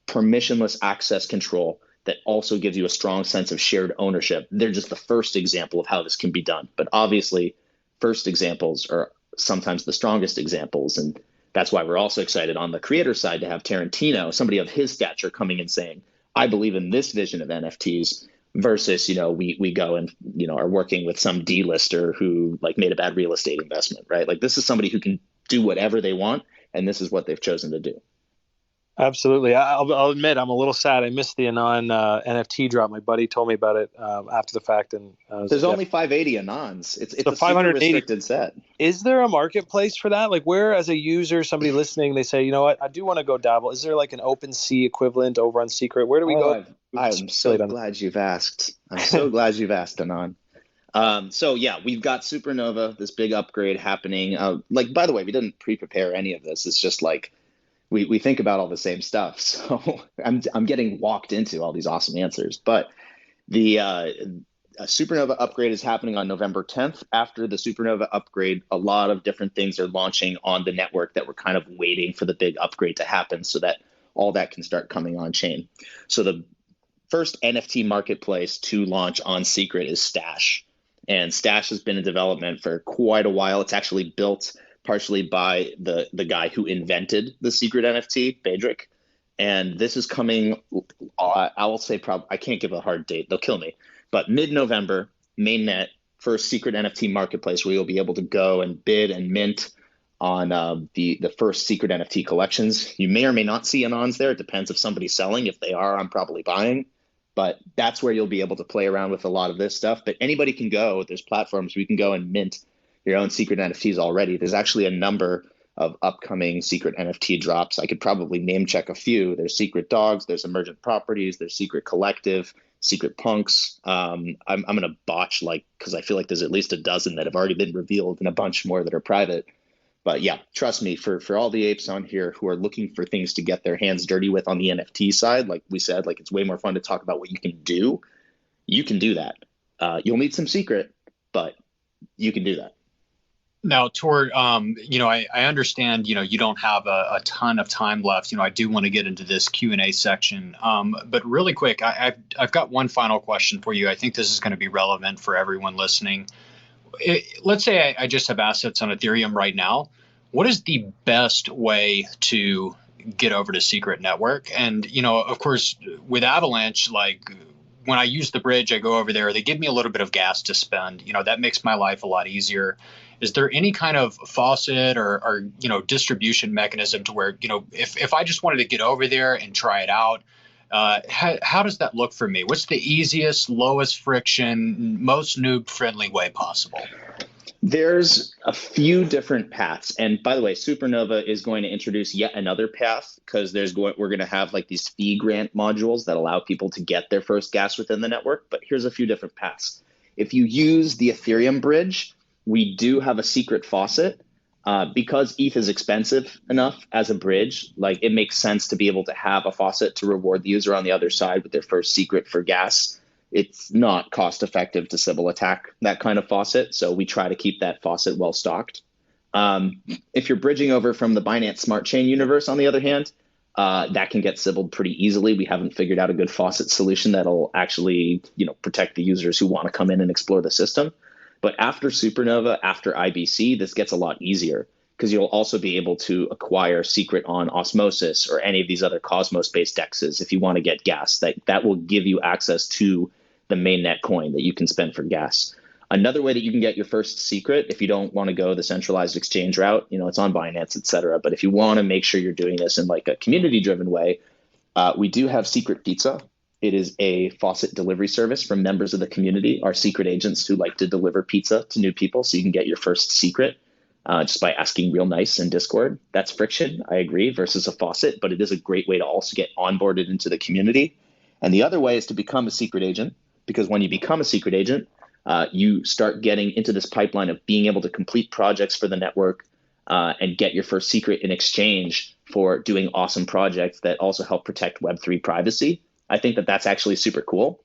permissionless access control that also gives you a strong sense of shared ownership. They're just the first example of how this can be done. But obviously, first examples are sometimes the strongest examples. And that's why we're also excited on the creator side to have Tarantino, somebody of his stature, coming and saying, I believe in this vision of NFTs versus, we go and, are working with some D-lister who like made a bad real estate investment, right? Like this is somebody who can do whatever they want, and this is what they've chosen to do. Absolutely. I'll admit I'm a little sad. I missed the Anon NFT drop. My buddy told me about it after the fact. And there's only 580 Anons. It's so a super restricted set. Is there a marketplace for that? Like where, as a user, somebody listening, they say, you know what, I do want to go dabble. Is there like an OpenSea equivalent over on Secret? Where do we go? I'm so glad you've asked. I'm so glad you've asked, Anon. So yeah, we've got Supernova, this big upgrade happening. Like, by the way, we didn't pre-prepare any of this. It's just like, we think about all the same stuff. So I'm getting walked into all these awesome answers. But the Supernova upgrade is happening on November 10th. After the Supernova upgrade, a lot of different things are launching on the network that we're kind of waiting for the big upgrade to happen so that all that can start coming on chain. So the first NFT marketplace to launch on Secret is Stash. And Stash has been in development for quite a while. It's actually built partially by the guy who invented the secret NFT, Bedrick. And this is coming, I will say, I can't give a hard date. They'll kill me. But mid-November, mainnet, first secret NFT marketplace where you'll be able to go and bid and mint on the first secret NFT collections. You may or may not see Anons there. It depends if somebody's selling. If they are, I'm probably buying. But that's where you'll be able to play around with a lot of this stuff. But anybody can go. There's platforms where you can go and mint your own secret NFTs already. There's actually a number of upcoming secret NFT drops. I could probably name check a few. There's Secret Dogs, there's Emergent Properties, there's Secret Collective, Secret Punks. I'm going to botch because I feel like there's at least a dozen that have already been revealed and a bunch more that are private. But yeah, trust me, for all the apes on here who are looking for things to get their hands dirty with on the NFT side, like we said, it's way more fun to talk about what you can do. You can do that. You'll need some secret, but you can do that. Now, Tor, I understand, you don't have a ton of time left. I do want to get into this Q&A section. But really quick, I've got one final question for you. I think this is going to be relevant for everyone listening. Let's say I just have assets on Ethereum right now. What is the best way to get over to Secret Network? And, of course, with Avalanche, when I use the bridge, I go over there. They give me a little bit of gas to spend. That makes my life a lot easier. Is there any kind of faucet or distribution mechanism to where, if I just wanted to get over there and try it out, how does that look for me? What's the easiest, lowest friction, most noob-friendly way possible? There's a few different paths. And by the way, Supernova is going to introduce yet another path because we're going to have these fee grant modules that allow people to get their first gas within the network. But here's a few different paths. If you use the Ethereum bridge, we do have a secret faucet because ETH is expensive enough as a bridge. It makes sense to be able to have a faucet to reward the user on the other side with their first secret for gas. It's not cost effective to Sybil attack that kind of faucet. So we try to keep that faucet well stocked. If you're bridging over from the Binance Smart Chain universe, on the other hand, that can get Sybiled pretty easily. We haven't figured out a good faucet solution that'll actually, protect the users who want to come in and explore the system. But after Supernova, after IBC, this gets a lot easier because you'll also be able to acquire secret on Osmosis or any of these other Cosmos-based dexes if you want to get gas. That will give you access to the mainnet coin that you can spend for gas. Another way that you can get your first secret, if you don't want to go the centralized exchange route, it's on Binance, et cetera. But if you want to make sure you're doing this in a community-driven way, we do have Secret Pizza. It is a faucet delivery service from members of the community, our secret agents who like to deliver pizza to new people so you can get your first secret just by asking real nice in Discord. That's friction, I agree, versus a faucet, but it is a great way to also get onboarded into the community. And the other way is to become a secret agent, because when you become a secret agent, you start getting into this pipeline of being able to complete projects for the network and get your first secret in exchange for doing awesome projects that also help protect Web3 privacy. I think that's actually super cool.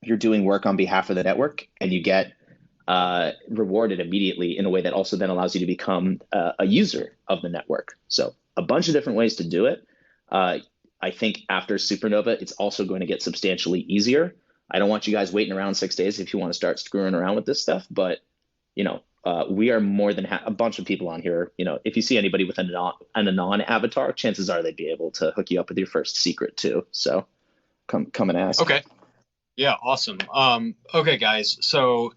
You're doing work on behalf of the network and you get rewarded immediately in a way that also then allows you to become a user of the network. So a bunch of different ways to do it. I think after Supernova, it's also going to get substantially easier. I don't want you guys waiting around 6 days if you want to start screwing around with this stuff, but we are more than a bunch of people on here. If you see anybody with an Anon avatar, chances are they'd be able to hook you up with your first secret too. So come and ask. Okay. Yeah, awesome. Okay, guys. So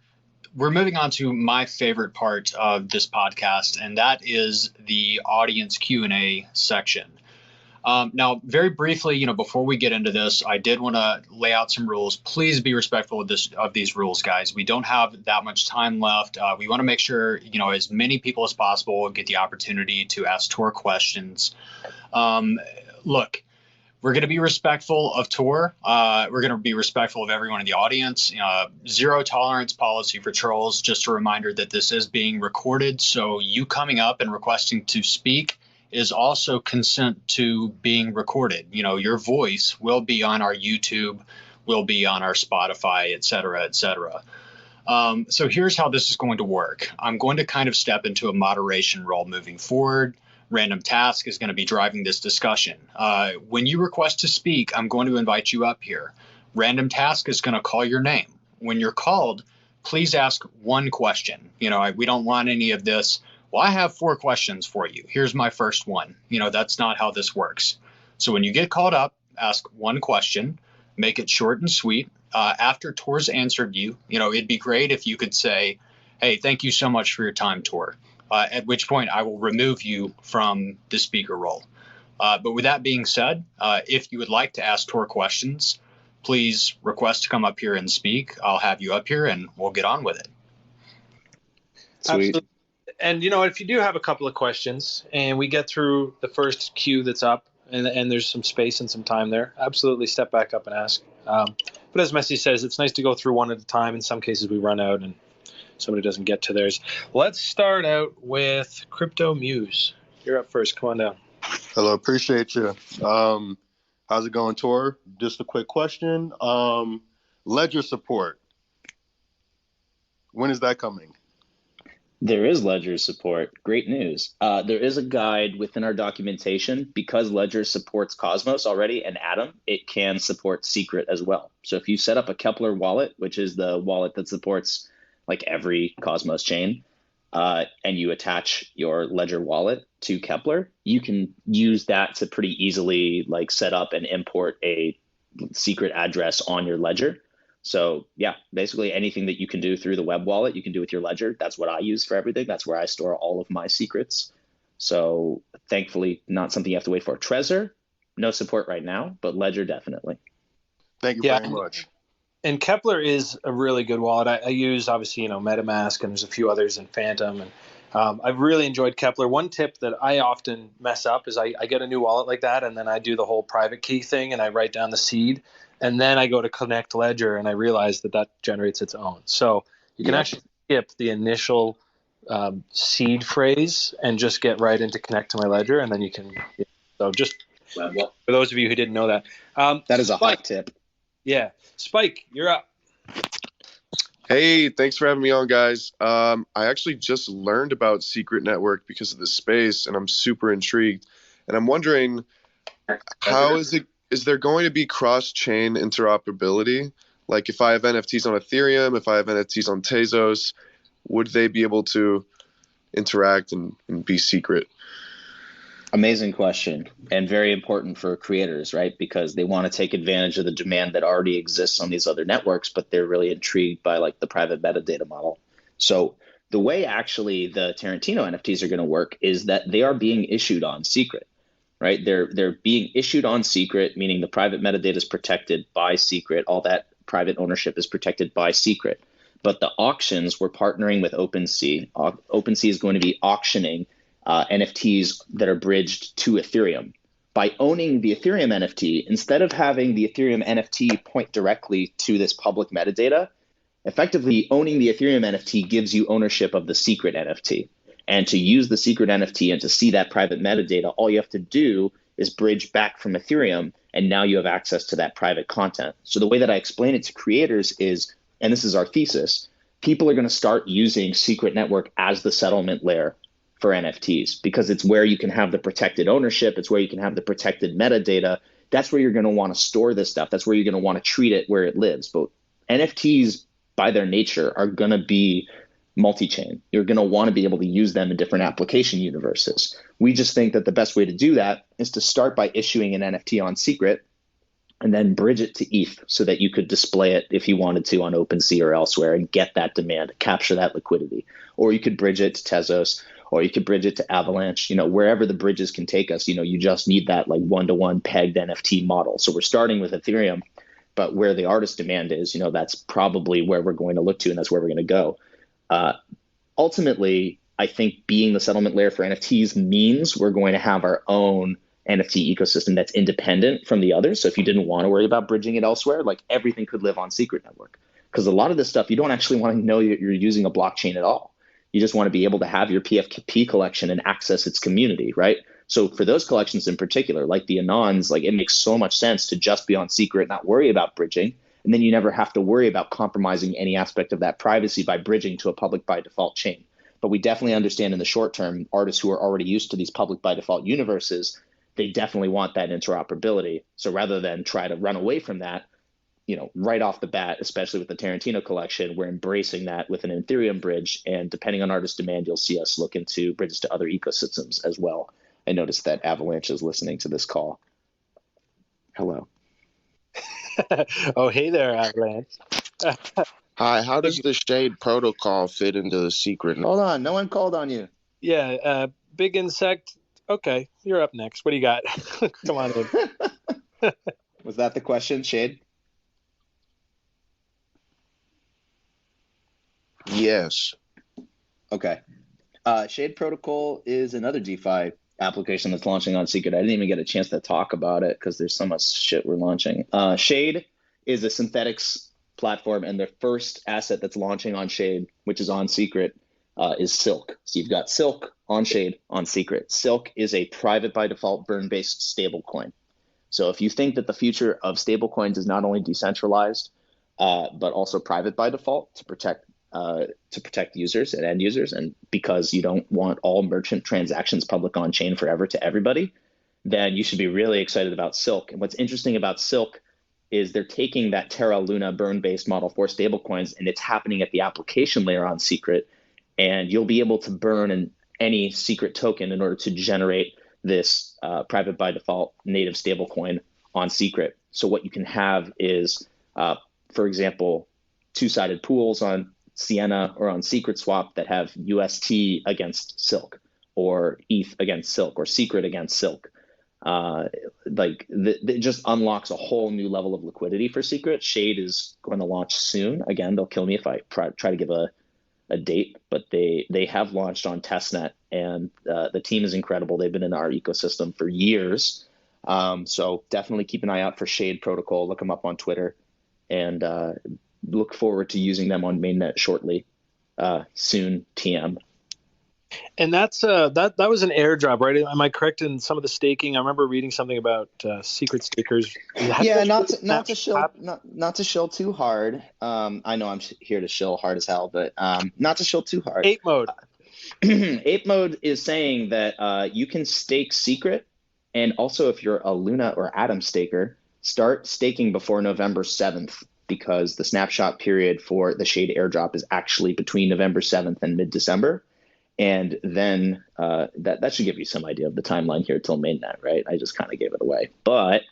we're moving on to my favorite part of this podcast, and that is the audience Q&A section. Now, very briefly, before we get into this, I did want to lay out some rules. Please be respectful of these rules, guys. We don't have that much time left. We want to make sure, as many people as possible get the opportunity to ask Tor questions. Look, we're going to be respectful of Tor. We're going to be respectful of everyone in the audience. Zero tolerance policy for trolls. Just a reminder that this is being recorded. So you coming up and requesting to speak is also consent to being recorded. Your voice will be on our YouTube, will be on our Spotify, et cetera, et cetera. So here's how this is going to work. I'm going to kind of step into a moderation role moving forward. Random Task is going to be driving this discussion. When you request to speak, I'm going to invite you up here. Random Task is going to call your name. When you're called, please ask one question. We don't want any of this. Well, I have 4 questions for you. Here's my first one. That's not how this works. So when you get called up, ask one question, make it short and sweet. After Tor's answered you, it'd be great if you could say, hey, thank you so much for your time, Tor. At which point I will remove you from the speaker role. But with that being said, if you would like to ask Tor questions, please request to come up here and speak. I'll have you up here and we'll get on with it. Sweet. Absolutely. And if you do have a couple of questions and we get through the first queue that's up and there's some space and some time there, absolutely step back up and ask. But as Messi says, it's nice to go through one at a time. In some cases we run out and somebody doesn't get to theirs. Let's start out with Crypto Muse. You're up first. Come on down. Hello, appreciate you. How's it going, Tor? Just a quick question. Ledger support. When is that coming? There is Ledger support. Great news. There is a guide within our documentation. Because Ledger supports Cosmos already and Atom, it can support Secret as well. So if you set up a Kepler wallet, which is the wallet that supports like every Cosmos chain, and you attach your Ledger wallet to Kepler, you can use that to pretty easily like set up and import a secret address on your Ledger. So yeah, basically anything that you can do through the web wallet, you can do with your Ledger. That's what I use for everything. That's where I store all of my secrets. So thankfully, not something you have to wait for. Trezor, no support right now, but Ledger definitely. Thank you very much. And Kepler is a really good wallet. I use obviously, MetaMask, and there's a few others in Phantom. And I've really enjoyed Kepler. One tip that I often mess up is I get a new wallet like that, and then I do the whole private key thing, and I write down the seed. And then I go to connect Ledger and I realize that generates its own. So you can actually skip the initial seed phrase and just get right into connect to my Ledger. And then you can, so just for those of you who didn't know that. That is a hot tip. Yeah. Spike, you're up. Hey, thanks for having me on, guys. I actually just learned about Secret Network because of the space, and I'm super intrigued. And I'm wondering, is there going to be cross-chain interoperability? Like if I have NFTs on Ethereum, if I have NFTs on Tezos, would they be able to interact and be secret? Amazing question, and very important for creators, right? Because they want to take advantage of the demand that already exists on these other networks, but they're really intrigued by like the private metadata model. So the way actually the Tarantino NFTs are going to work is that they are being issued on Secret. Right, they're being issued on Secret, meaning the private metadata is protected by Secret. All that private ownership is protected by Secret. But the auctions, we're partnering with OpenSea. OpenSea is going to be auctioning NFTs that are bridged to Ethereum. By owning the Ethereum NFT, instead of having the Ethereum NFT point directly to this public metadata, effectively owning the Ethereum NFT gives you ownership of the Secret NFT. And to use the Secret NFT and to see that private metadata, all you have to do is bridge back from Ethereum, and now you have access to that private content. So the way that I explain it to creators is, and this is our thesis, people are going to start using Secret Network as the settlement layer for NFTs because it's where you can have the protected ownership. It's where you can have the protected metadata. That's where you're going to want to store this stuff. That's where you're going to want to treat it where it lives. But NFTs, by their nature, are going to be multi-chain. You're going to want to be able to use them in different application universes. We just think that the best way to do that is to start by issuing an NFT on Secret and then bridge it to ETH so that you could display it if you wanted to on OpenSea or elsewhere and get that demand, capture that liquidity. Or you could bridge it to Tezos, or you could bridge it to Avalanche, wherever the bridges can take us. You just need that like one-to-one pegged NFT model. So we're starting with Ethereum, but where the artist demand is, that's probably where we're going to look to, and that's where we're going to go. Ultimately, I think being the settlement layer for NFTs means we're going to have our own NFT ecosystem that's independent from the others. So if you didn't want to worry about bridging it elsewhere, like everything could live on Secret Network. Because a lot of this stuff, you don't actually want to know that you're using a blockchain at all. You just want to be able to have your PFP collection and access its community, right? So for those collections in particular, like the Anons, like it makes so much sense to just be on Secret, not worry about bridging. And then you never have to worry about compromising any aspect of that privacy by bridging to a public by default chain. But we definitely understand in the short term, artists who are already used to these public by default universes, they definitely want that interoperability. So rather than try to run away from that, right off the bat, especially with the Tarantino collection, we're embracing that with an Ethereum bridge. And depending on artist demand, you'll see us look into bridges to other ecosystems as well. I noticed that Avalanche is listening to this call. Hello. Oh, hey there, Avalanche. Hi, how does the Shade protocol fit into the secret? Hold on, no one called on you. Yeah, Big Insect. Okay, you're up next. What do you got? Come on in. Was that the question, Shade? Yes. Okay. Shade Protocol is another DeFi application that's launching on Secret. I didn't even get a chance to talk about it because there's so much shit we're launching. Shade is a synthetics platform, and the first asset that's launching on Shade, which is on Secret, is Silk. So you've got Silk on Shade on Secret. Silk is a private by default burn-based stablecoin. So if you think that the future of stablecoins is not only decentralized, but also private by default to protect users and end users, and because you don't want all merchant transactions public on chain forever to everybody, then you should be really excited about Silk. And what's interesting about Silk is they're taking that Terra Luna burn-based model for stablecoins, and it's happening at the application layer on Secret, and you'll be able to burn in any Secret token in order to generate this private by default native stablecoin on Secret. So what you can have is, for example, two-sided pools on Sienna or on Secret Swap that have UST against Silk, or ETH against Silk, or Secret against Silk. It just unlocks a whole new level of liquidity for Secret. Shade is going to launch soon. Again, they'll kill me if I try to give a date, but they have launched on testnet, and the team is incredible. They've been in our ecosystem for years. So definitely keep an eye out for Shade Protocol. Look them up on Twitter, and look forward to using them on mainnet shortly. Soon, TM. And that's that was an airdrop, right? Am I correct in some of the staking? I remember reading something about secret stakers. Yeah, not to shill too hard. I know I'm here to shill hard as hell, but not to shill too hard. Ape mode. Ape mode is saying that you can stake Secret, and also if you're a Luna or Atom staker, start staking before November 7th, because the snapshot period for the Shade airdrop is actually between November 7th and mid-December. And then that should give you some idea of the timeline here till mainnet, right? I just kind of gave it away. But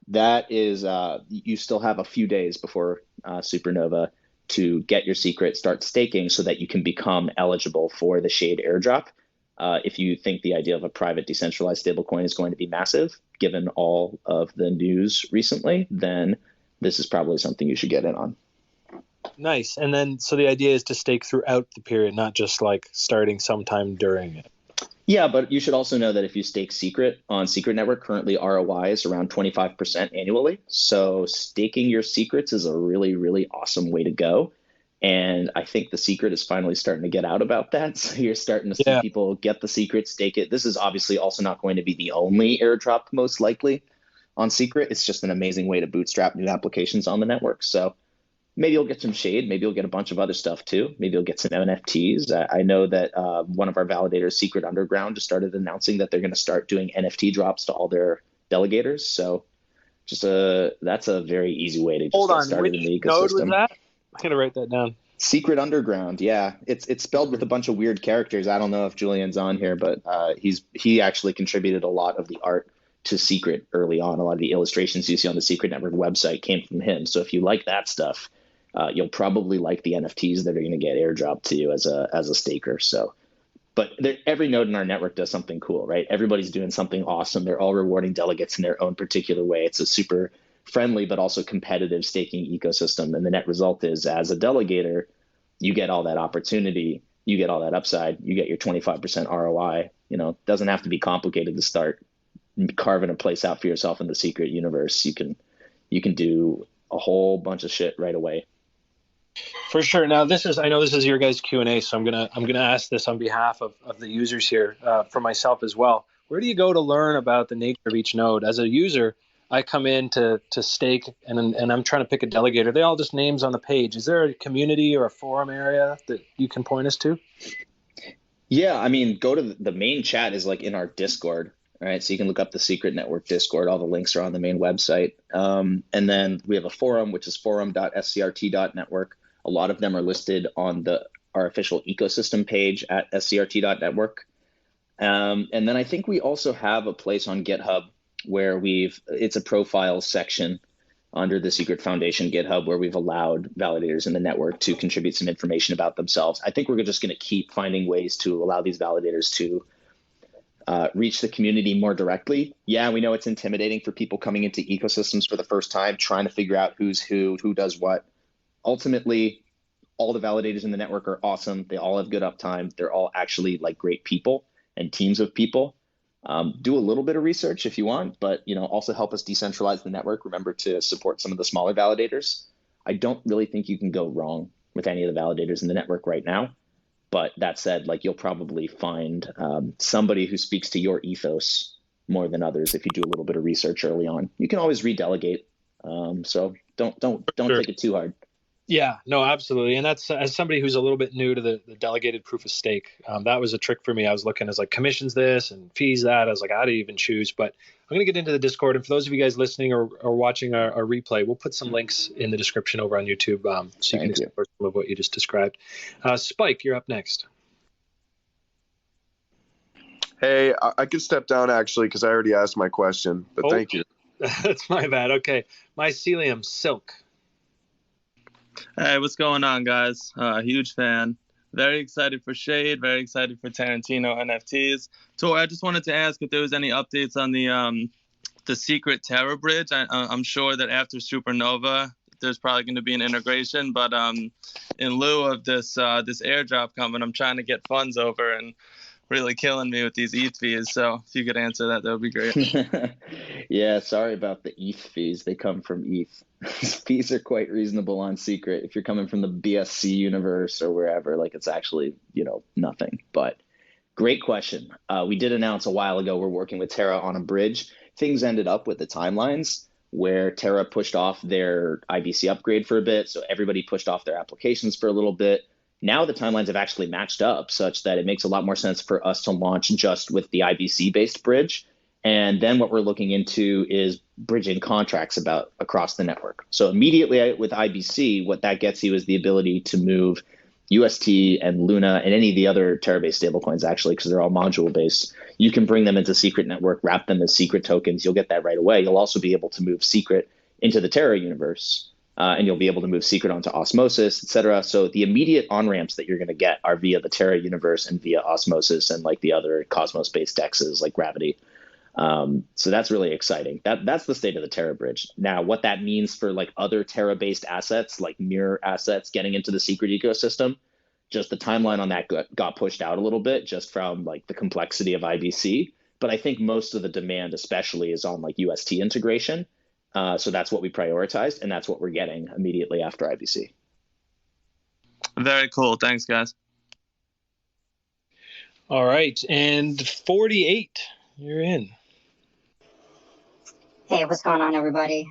that is, you still have a few days before Supernova to get your Secret, start staking so that you can become eligible for the Shade airdrop. If you think the idea of a private decentralized stablecoin is going to be massive, given all of the news recently, then this is probably something you should get in on. Nice. And then, so the idea is to stake throughout the period, not just like starting sometime during it. Yeah, but you should also know that if you stake Secret on Secret Network, currently ROI is around 25% annually. So staking your secrets is a really, really awesome way to go. And I think the Secret is finally starting to get out about that. So you're starting to see people get the Secret, stake it. This is obviously also not going to be the only airdrop, most likely, on Secret. It's just an amazing way to bootstrap new applications on the network. So maybe you'll get some Shade. Maybe you'll get a bunch of other stuff too. Maybe you'll get some NFTs. I know that one of our validators, Secret Underground, just started announcing that they're going to start doing NFT drops to all their delegators. So just that's a very easy way to just get started in the ecosystem. Node was that? I'm going to write that down. Secret Underground, yeah. It's spelled with a bunch of weird characters. I don't know if Julian's on here, but he actually contributed a lot of the art to Secret early on. A lot of the illustrations you see on the Secret Network website came from him. So if you like that stuff, you'll probably like the NFTs that are going to get airdropped to you as a staker. So, but every node in our network does something cool, right? Everybody's doing something awesome. They're all rewarding delegates in their own particular way. It's a super friendly but also competitive staking ecosystem. And the net result is, as a delegator, you get all that opportunity, you get all that upside, you get your 25% ROI. It doesn't have to be complicated to start carving a place out for yourself in the Secret universe. You can do a whole bunch of shit right away. For sure. Now, I know this is your guys' Q&A, so I'm gonna ask this on behalf of the users here, for myself as well. Where do you go to learn about the nature of each node? As a user, I come in to stake, and I'm trying to pick a delegator. They all just names on the page. Is there a community or a forum area that you can point us to? Yeah, I mean, go to the main chat is like in our Discord. All right, so you can look up the Secret Network Discord. All the links are on the main website. And then we have a forum, which is forum.scrt.network. A lot of them are listed on our official ecosystem page at scrt.network. And then I think we also have a place on GitHub where it's a profile section under the Secret Foundation GitHub where we've allowed validators in the network to contribute some information about themselves. I think we're just going to keep finding ways to allow these validators to reach the community more directly. Yeah, we know it's intimidating for people coming into ecosystems for the first time, trying to figure out who's who does what. Ultimately, all the validators in the network are awesome. They all have good uptime. They're all actually like great people and teams of people. Do a little bit of research if you want, but also help us decentralize the network. Remember to support some of the smaller validators. I don't really think you can go wrong with any of the validators in the network right now. But that said, you'll probably find somebody who speaks to your ethos more than others if you do a little bit of research early on. You can always redelegate, so don't take it too hard. Yeah, no, absolutely. And that's, as somebody who's a little bit new to the delegated proof of stake, that was a trick for me. I was looking as commissions this and fees that. I was how do you even choose? But I'm going to get into the Discord. And for those of you guys listening or watching our replay, we'll put some links in the description over on YouTube so you can explore some of what you just described. Spike, you're up next. Hey, I could step down actually because I already asked my question, but thank you. That's my bad. Okay. Mycelium Silk. Hey, what's going on, guys? Huge fan. Very excited for Shade. Very excited for Tarantino NFTs. Tor, I just wanted to ask if there was any updates on the secret Terra bridge. I'm sure that after Supernova, there's probably going to be an integration. But in lieu of this airdrop coming, I'm trying to get funds over and really killing me with these ETH fees. So if you could answer that would be great. Yeah, sorry about the ETH fees. They come from ETH. Fees are quite reasonable on Secret. If you're coming from the BSC universe or wherever, it's actually, nothing. But great question. We did announce a while ago we're working with Terra on a bridge. Things ended up with the timelines where Terra pushed off their IBC upgrade for a bit. So everybody pushed off their applications for a little bit. Now the timelines have actually matched up such that it makes a lot more sense for us to launch just with the IBC-based bridge. And then what we're looking into is bridging contracts across the network. So immediately with IBC, what that gets you is the ability to move UST and Luna and any of the other Terra-based stablecoins, actually, because they're all module-based. You can bring them into Secret Network, wrap them as Secret tokens. You'll get that right away. You'll also be able to move Secret into the Terra universe. And you'll be able to move Secret onto Osmosis, et cetera. So the immediate on-ramps that you're going to get are via the Terra universe and via Osmosis and the other Cosmos-based dexes like Gravity. So that's really exciting. That's the state of the Terra bridge. Now, what that means for other Terra-based assets, like mirror assets getting into the Secret ecosystem, just the timeline on that got pushed out a little bit just from the complexity of IBC. But I think most of the demand especially is on UST integration. So that's what we prioritized, and that's what we're getting immediately after IBC. Very cool. Thanks, guys. All right. And 48, you're in. Hey, what's going on, everybody?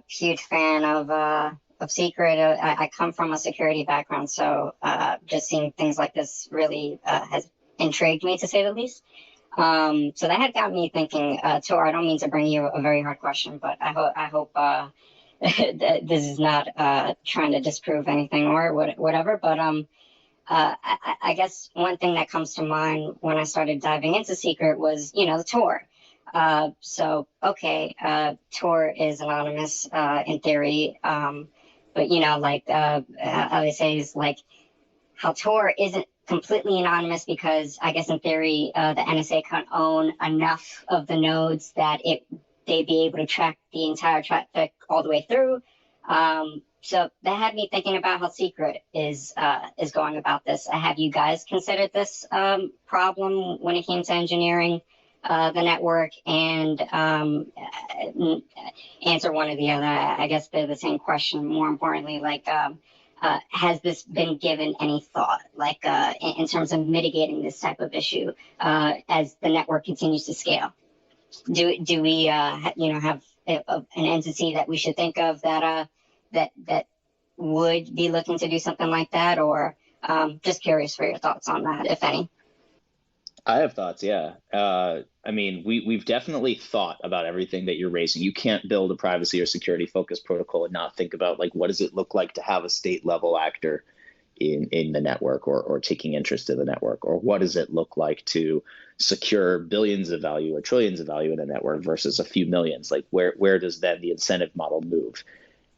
Huge fan of Secret. I come from a security background, so just seeing things like this really has intrigued me, to say the least. So that had got me thinking, Tor, I don't mean to bring you a very hard question, but I hope that this is not trying to disprove anything or whatever. But I guess one thing that comes to mind when I started diving into Secret was, the Tor. So, okay, Tor is anonymous in theory, but, I would say is how Tor isn't completely anonymous because I guess in theory the NSA can own enough of the nodes that they'd be able to track the entire traffic all the way through. So that had me thinking about how Secret is going about this. Have you guys considered this problem when it came to engineering the network? And answer one or the other. I guess they're the same question. More importantly, has this been given any thought, in terms of mitigating this type of issue as the network continues to scale? Do we, have an entity that we should think of that would be looking to do something like that, or just curious for your thoughts on that, if any? I have thoughts, yeah. I mean, we've definitely thought about everything that you're raising. You can't build a privacy or security focused protocol and not think about like what does it look like to have a state level actor in the network or taking interest in the network, or what does it look like to secure billions of value or trillions of value in a network versus a few millions? Like where does then the incentive model move?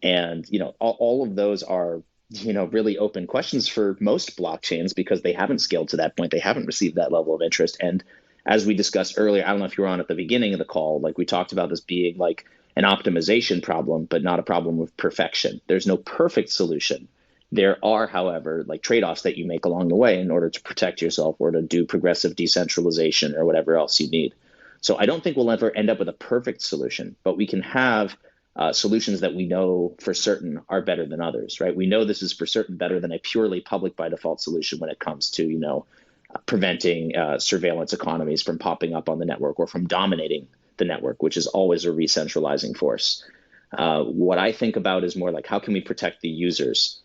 And all of those are really open questions for most blockchains because they haven't scaled to that point. They haven't received that level of interest. And as we discussed earlier, I don't know if you were on at the beginning of the call, like we talked about this being like an optimization problem, but not a problem of perfection. There's no perfect solution. There are, however, like trade-offs that you make along the way in order to protect yourself or to do progressive decentralization or whatever else you need. So I don't think we'll ever end up with a perfect solution, but we can have solutions that we know for certain are better than others, right? We know this is for certain better than a purely public by default solution when it comes to, preventing surveillance economies from popping up on the network or from dominating the network, which is always a re-centralizing force. What I think about is more like how can we protect the users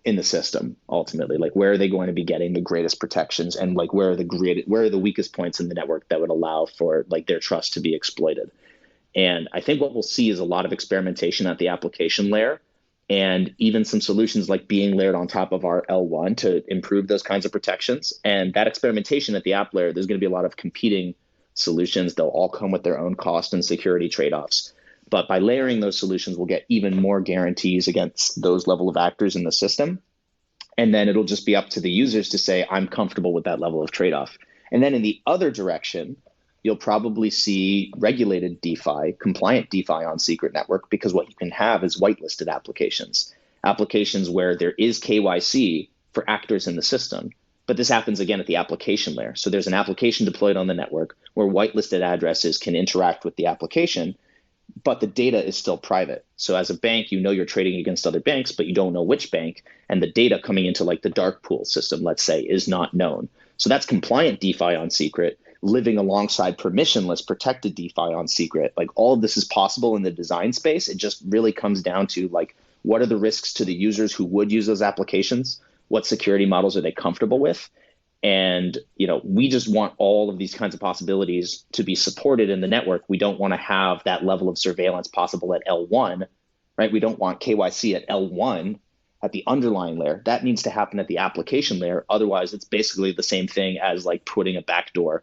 in the system ultimately? Like where are they going to be getting the greatest protections, and like where are the weakest points in the network that would allow for like their trust to be exploited? And I think what we'll see is a lot of experimentation at the application layer, and even some solutions like being layered on top of our L1 to improve those kinds of protections. And that experimentation at the app layer, there's going to be a lot of competing solutions. They'll all come with their own cost and security trade-offs. But by layering those solutions, we'll get even more guarantees against those level of actors in the system. And then it'll just be up to the users to say, I'm comfortable with that level of trade-off. And then in the other direction, you'll probably see regulated DeFi, compliant DeFi on Secret Network, because what you can have is whitelisted applications where there is KYC for actors in the system. But this happens again at the application layer. So there's an application deployed on the network where whitelisted addresses can interact with the application, but the data is still private. So as a bank, you're trading against other banks, but you don't know which bank, and the data coming into like the dark pool system, let's say, is not known. So that's compliant DeFi on Secret, living alongside permissionless protected DeFi on Secret. Like all of this is possible in the design space. It just really comes down to like, what are the risks to the users who would use those applications? What security models are they comfortable with? And, we just want all of these kinds of possibilities to be supported in the network. We don't want to have that level of surveillance possible at L1, right? We don't want KYC at L1 at the underlying layer. That needs to happen at the application layer. Otherwise, it's basically the same thing as like putting a backdoor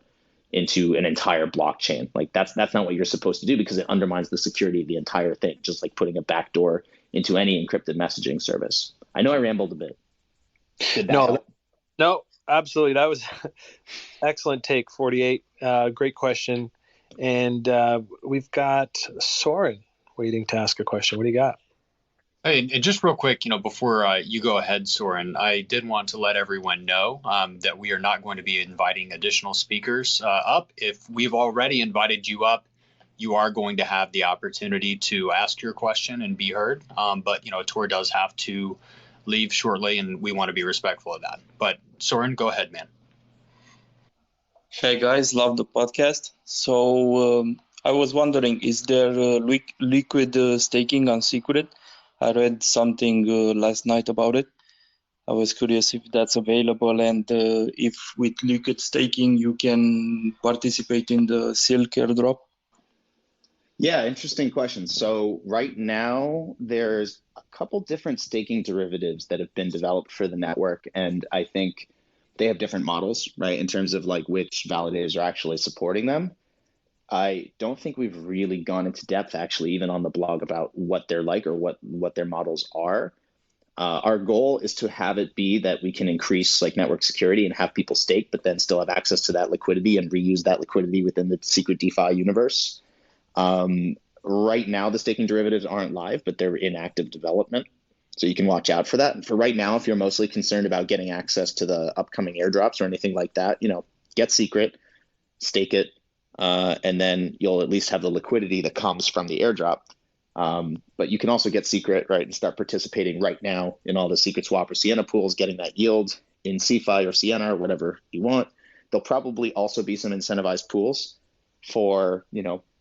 into an entire blockchain. Like that's not what you're supposed to do, because it undermines the security of the entire thing, just like putting a backdoor into any encrypted messaging service. I know I rambled a bit. No, absolutely. That was excellent take, 48. Great question. And we've got Soren waiting to ask a question. What do you got? Hey, and just real quick, before you go ahead, Soren, I did want to let everyone know that we are not going to be inviting additional speakers up. If we've already invited you up, you are going to have the opportunity to ask your question and be heard. But, Tor does have to leave shortly, and we want to be respectful of that. But Soren, go ahead, man. Hey, guys, love the podcast. So I was wondering, is there liquid staking on Secret? I read something last night about it. I was curious if that's available, and if with liquid staking you can participate in the Silk airdrop. Yeah, interesting question. So right now there's a couple different staking derivatives that have been developed for the network, and I think they have different models, right, in terms of like which validators are actually supporting them. I don't think we've really gone into depth, actually, even on the blog, about what they're like or what their models are. Our goal is to have it be that we can increase like network security and have people stake, but then still have access to that liquidity and reuse that liquidity within the Secret DeFi universe. Right now, the staking derivatives aren't live, but they're in active development. So you can watch out for that. And for right now, if you're mostly concerned about getting access to the upcoming airdrops or anything like that, get Secret, stake it, and then you'll at least have the liquidity that comes from the airdrop. But you can also get Secret, right, and start participating right now in all the Secret Swap or Sienna pools, getting that yield in CeFi or Sienna or whatever you want. There'll probably also be some incentivized pools for,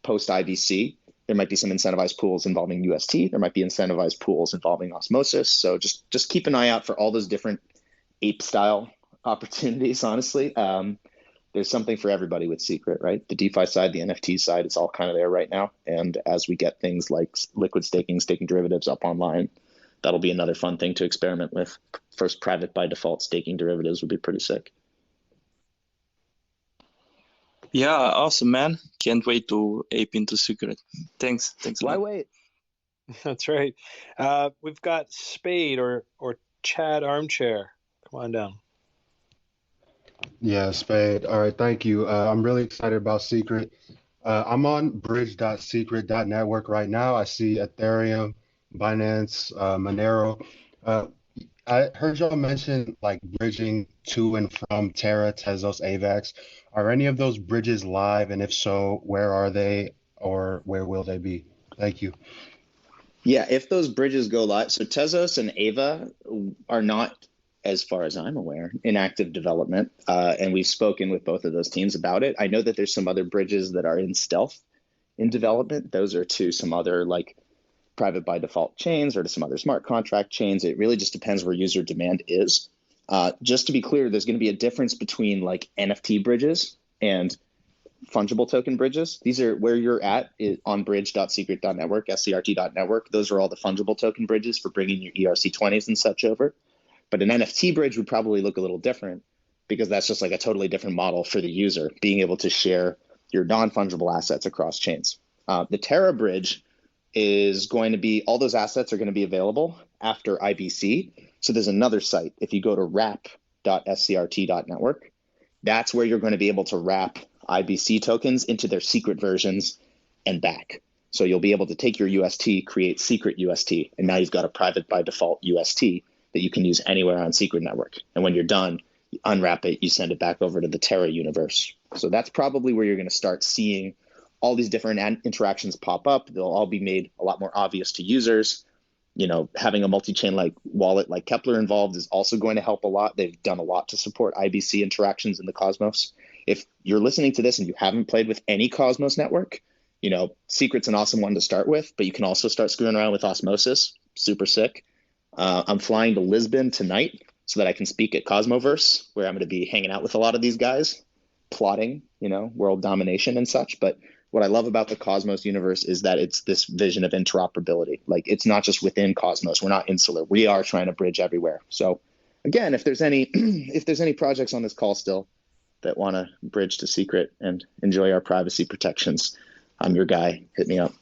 post IBC. There might be some incentivized pools involving UST. There might be incentivized pools involving osmosis. So just keep an eye out for all those different ape style opportunities, honestly. there's something for everybody with Secret, right? The DeFi side, the NFT side, it's all kind of there right now. And as we get things like liquid staking, staking derivatives up online, that'll be another fun thing to experiment with. First private by default staking derivatives would be pretty sick. Yeah, awesome, man. Can't wait to ape into Secret. Thanks. Why wait? That's right. We've got Spade or Chad Armchair. Come on down. Yeah, Spade. All right, thank you. I'm really excited about Secret. I'm on bridge.secret.network right now. I see Ethereum, Binance, Monero. I heard y'all mention like bridging to and from Terra, Tezos, AVAX. Are any of those bridges live? And if so, where are they or where will they be? Thank you. Yeah, if those bridges go live, so Tezos and Ava are not, as far as I'm aware, in active development. And we've spoken with both of those teams about it. I know that there's some other bridges that are in stealth in development. Those are to some other like private by default chains or to some other smart contract chains. It really just depends where user demand is. Just to be clear, there's going to be a difference between like NFT bridges and fungible token bridges. These are where you're at on bridge.secret.network, SCRT.network. Those are all the fungible token bridges for bringing your ERC20s and such over. But an NFT bridge would probably look a little different because that's just like a totally different model for the user, being able to share your non-fungible assets across chains. The Terra bridge is going to be, all those assets are going to be available after IBC. So there's another site. If you go to wrap.scrt.network, that's where you're going to be able to wrap IBC tokens into their secret versions and back. So you'll be able to take your UST, create secret UST, and now you've got a private by default UST that you can use anywhere on Secret Network. And when you're done, you unwrap it, you send it back over to the Terra universe. So that's probably where you're going to start seeing all these different interactions pop up. They'll all be made a lot more obvious to users. You know, having a multi-chain like wallet like Kepler involved is also going to help a lot. They've done a lot to support IBC interactions in the Cosmos. If you're listening to this and you haven't played with any Cosmos network, you know, Secret's an awesome one to start with, but you can also start screwing around with Osmosis. Super sick. I'm flying to Lisbon tonight so that I can speak at Cosmoverse, where I'm going to be hanging out with a lot of these guys, plotting, you know, world domination and such. But what I love about the Cosmos universe is that it's this vision of interoperability. Like, it's not just within Cosmos. We're not insular. We are trying to bridge everywhere. So again, if there's any if there's any projects on this call still that want to bridge to Secret and enjoy our privacy protections, I'm your guy. Hit me up.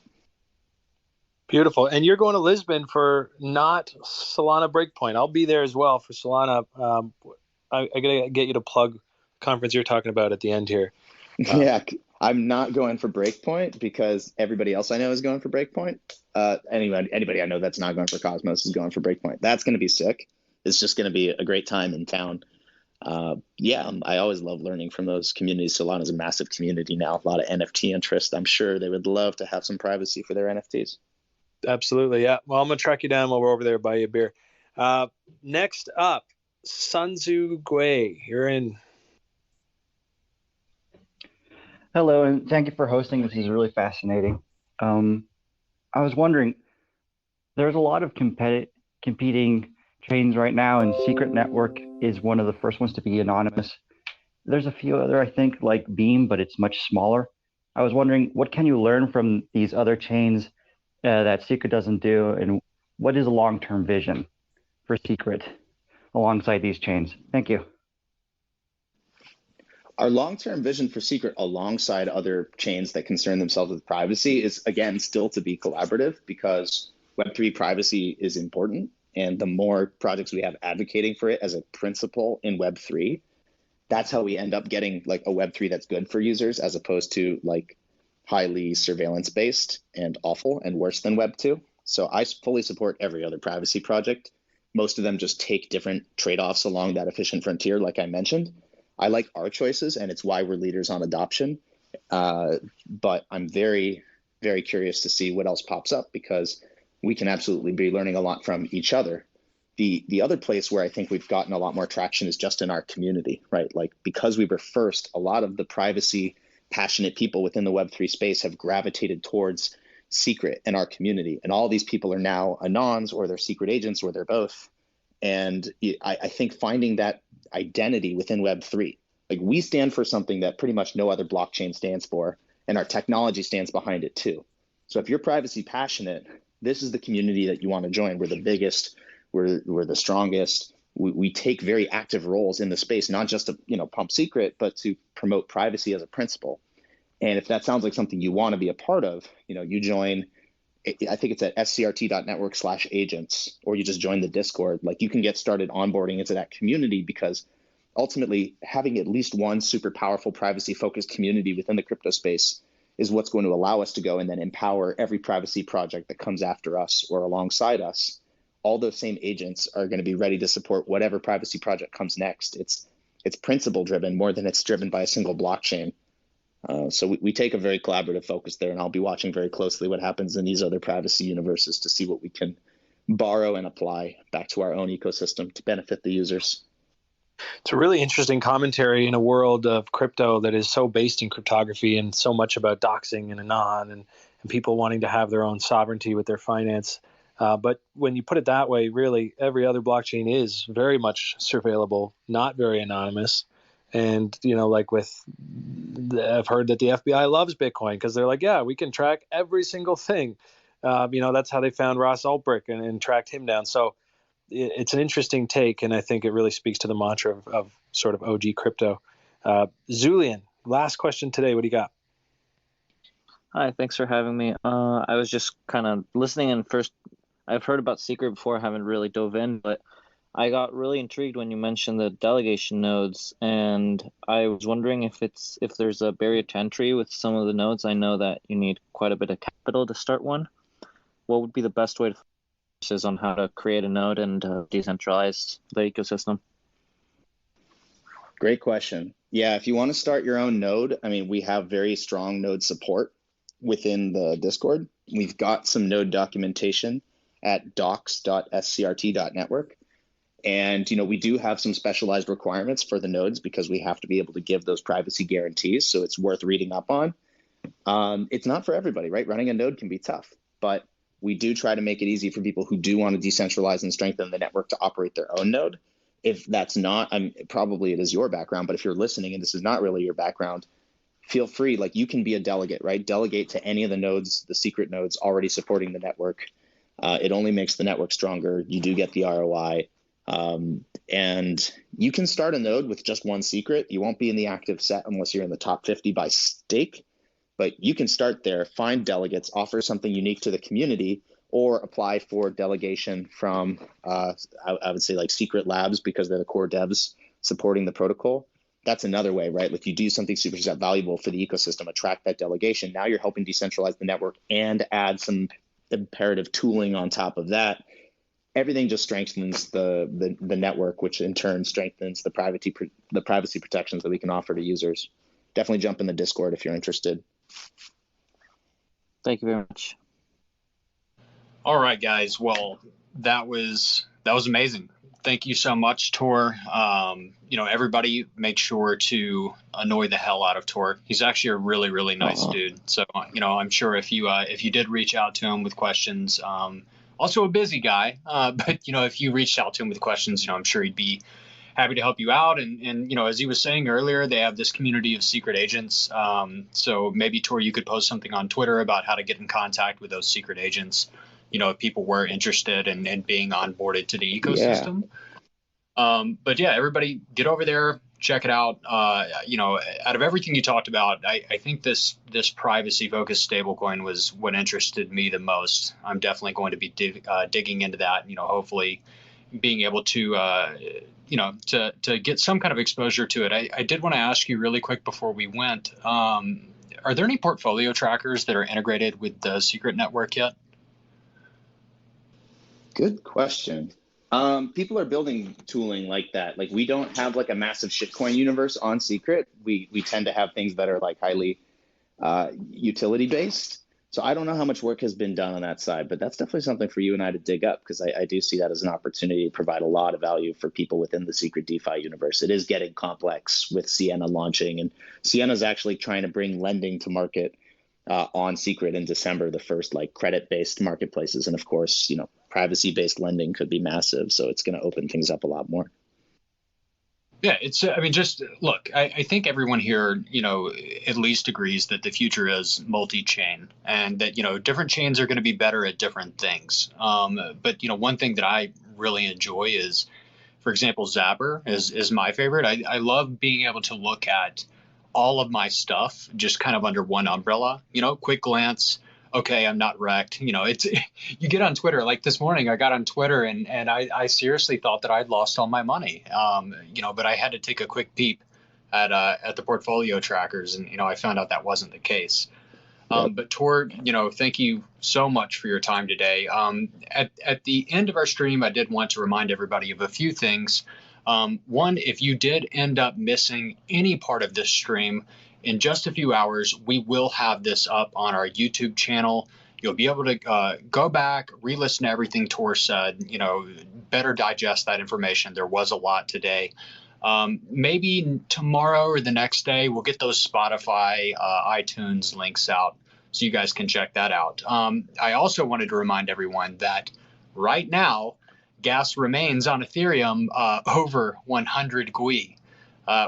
Beautiful. And you're going to Lisbon for not Solana Breakpoint. I'll be there as well for Solana. I got to get you to plug the conference you're talking about at the end here. Yeah, I'm not going for Breakpoint because everybody else I know is going for Breakpoint. Anybody I know that's not going for Cosmos is going for Breakpoint. That's going to be sick. It's just going to be a great time in town. I always love learning from those communities. Solana's a massive community now, a lot of NFT interest. I'm sure they would love to have some privacy for their NFTs. Absolutely, yeah. Well, I'm going to track you down while we're over there, buy you a beer. Next up, Sunzu Gui. You're in. Hello, and thank you for hosting. This is really fascinating. I was wondering, there's a lot of competing chains right now, and Secret Network is one of the first ones to be anonymous. There's a few other, I think, like Beam, but it's much smaller. I was wondering, what can you learn from these other chains that Secret doesn't do, and what is a long-term vision for Secret alongside these chains? Thank you. Our long-term vision for Secret alongside other chains that concern themselves with privacy is, again, still to be collaborative, because Web3 privacy is important. And the more projects we have advocating for it as a principle in Web3, that's how we end up getting like a Web3 that's good for users, as opposed to like highly surveillance-based and awful and worse than Web 2. So I fully support every other privacy project. Most of them just take different trade-offs along that efficient frontier, like I mentioned. I like our choices, and it's why we're leaders on adoption. But I'm very, very curious to see what else pops up, because we can absolutely be learning a lot from each other. The other place where I think we've gotten a lot more traction is just in our community, right? Like, because we were first, a lot of the privacy passionate people within the Web3 space have gravitated towards Secret and our community. And all these people are now Anons, or they're secret agents, or they're both. And I think finding that identity within Web3, Like, we stand for something that pretty much no other blockchain stands for, and our technology stands behind it too. So if you're privacy passionate, this is the community that you want to join. We're the biggest, we're the strongest. We take very active roles in the space, not just to, you know, pump secret, but to promote privacy as a principle. And if that sounds like something you want to be a part of, you know, you join, I think it's at scrt.network/agents, or you just join the Discord. Like, you can get started onboarding into that community, because ultimately having at least one super powerful privacy focused community within the crypto space is what's going to allow us to go and then empower every privacy project that comes after us or alongside us. All those same agents are going to be ready to support whatever privacy project comes next. It's principle driven more than it's driven by a single blockchain. So we take a very collaborative focus there, and I'll be watching very closely what happens in these other privacy universes to see what we can borrow and apply back to our own ecosystem to benefit the users. It's a really interesting commentary in a world of crypto that is so based in cryptography and so much about doxing and anon and people wanting to have their own sovereignty with their finance. But when you put it that way, really every other blockchain is very much surveillable, not very anonymous. And, you know, like I've heard that the FBI loves Bitcoin because they're like, yeah, we can track every single thing. You know, that's how they found Ross Ulbricht and tracked him down. So it's an interesting take, and I think it really speaks to the mantra of sort of OG crypto. Zulian, last question today. What do you got? Hi, thanks for having me. I was just kind of listening, and first, I've heard about Secret before, I haven't really dove in, but I got really intrigued when you mentioned the delegation nodes, and I was wondering if there's a barrier to entry with some of the nodes. I know that you need quite a bit of capital to start one. What would be the best way to on how to create a node and decentralize the ecosystem? Great question. Yeah, if you want to start your own node, I mean, we have very strong node support within the Discord. We've got some node documentation at docs.scrt.network. And, you know, we do have some specialized requirements for the nodes because we have to be able to give those privacy guarantees. So it's worth reading up on. It's not for everybody, right? Running a node can be tough, but we do try to make it easy for people who do want to decentralize and strengthen the network to operate their own node. If that's not, probably it is your background, but if you're listening and this is not really your background, feel free, like, you can be a delegate, right? Delegate to any of the nodes, the secret nodes already supporting the network. It only makes the network stronger. You do get the ROI. And you can start a node with just one secret. You won't be in the active set unless you're in the top 50 by stake. But you can start there, find delegates, offer something unique to the community, or apply for delegation from, I would say, like Secret Labs, because they're the core devs supporting the protocol. That's another way, right? Like, you do something super valuable for the ecosystem, attract that delegation. Now you're helping decentralize the network and add some imperative tooling on top of that. Everything just strengthens the network, which in turn strengthens the privacy protections that we can offer to users. Definitely jump in the Discord if you're interested. Thank you very much. All right, guys. Well, that was amazing. Thank you so much, Tor. You know, everybody make sure to annoy the hell out of Tor. He's actually a really, really nice dude. So, you know, I'm sure if you did reach out to him with questions, also a busy guy, but, you know, if you reached out to him with questions, you know, I'm sure he'd be happy to help you out. And you know, as he was saying earlier, they have this community of secret agents. So maybe, Tor, you could post something on Twitter about how to get in contact with those secret agents, you know, if people were interested in being onboarded to the ecosystem. Yeah. But yeah, everybody get over there, check it out. You know, out of everything you talked about, I think this privacy focused stablecoin was what interested me the most. I'm definitely going to be digging into that, you know, hopefully being able to, you know, to get some kind of exposure to it. I did want to ask you really quick before we went, are there any portfolio trackers that are integrated with the Secret network yet? Good question. People are building tooling like that. Like, we don't have like a massive shitcoin universe on Secret. We tend to have things that are like highly utility based. So I don't know how much work has been done on that side, but that's definitely something for you and I to dig up, because I do see that as an opportunity to provide a lot of value for people within the Secret DeFi universe. It is getting complex with Sienna launching, and Sienna's actually trying to bring lending to market on Secret in December, the first like credit-based marketplaces. And of course, you know, privacy-based lending could be massive. So it's going to open things up a lot more. Yeah, it's, I mean, just look, I think everyone here, at least agrees that the future is multi-chain and that, different chains are going to be better at different things. But, one thing that I really enjoy is, for example, Zapper is my favorite. I love being able to look at all of my stuff just kind of under one umbrella, quick glance. Okay, I'm not wrecked. It's you get on Twitter. Like this morning, I got on Twitter and I seriously thought that I'd lost all my money. But I had to take a quick peep at the portfolio trackers, and I found out that wasn't the case. Yep. But Tor, thank you so much for your time today. At the end of our stream, I did want to remind everybody of a few things. One, if you did end up missing any part of this stream, in just a few hours, we will have this up on our YouTube channel. You'll be able to go back, re-listen to everything Tor said, better digest that information. There was a lot today. Maybe tomorrow or the next day, we'll get those Spotify, iTunes links out so you guys can check that out. I also wanted to remind everyone that right now, gas remains on Ethereum over 100 GUI.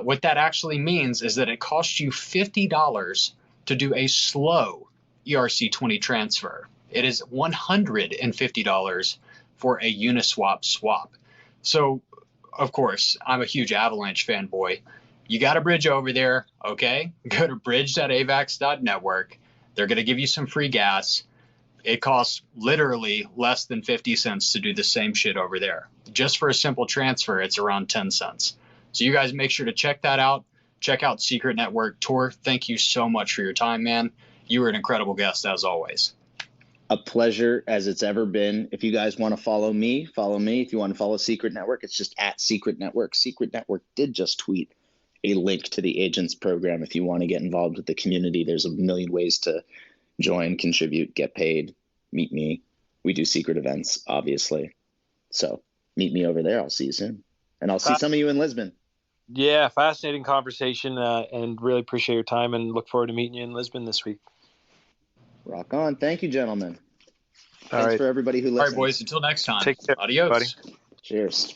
What that actually means is that it costs you $50 to do a slow ERC20 transfer. It is $150 for a Uniswap swap. So, of course, I'm a huge Avalanche fanboy. You got a bridge over there, okay? Go to bridge.avax.network. They're going to give you some free gas. It costs literally less than 50 cents to do the same shit over there. Just for a simple transfer, it's around 10 cents. So you guys make sure to check that out. Check out Secret Network. Tor, thank you so much for your time, man. You were an incredible guest, as always. A pleasure as it's ever been. If you guys want to follow me, follow me. If you want to follow Secret Network, it's just at Secret Network. Secret Network did just tweet a link to the agents program. If you want to get involved with the community, there's a million ways to join, contribute, get paid, meet me. We do secret events, obviously. So meet me over there. I'll see you soon. And I'll see some of you in Lisbon. Yeah, fascinating conversation, and really appreciate your time and look forward to meeting you in Lisbon this week. Rock on. Thank you, gentlemen. All Thanks right. for everybody who listens. All right, boys. Until next time. Take care, Adios. buddy. Cheers.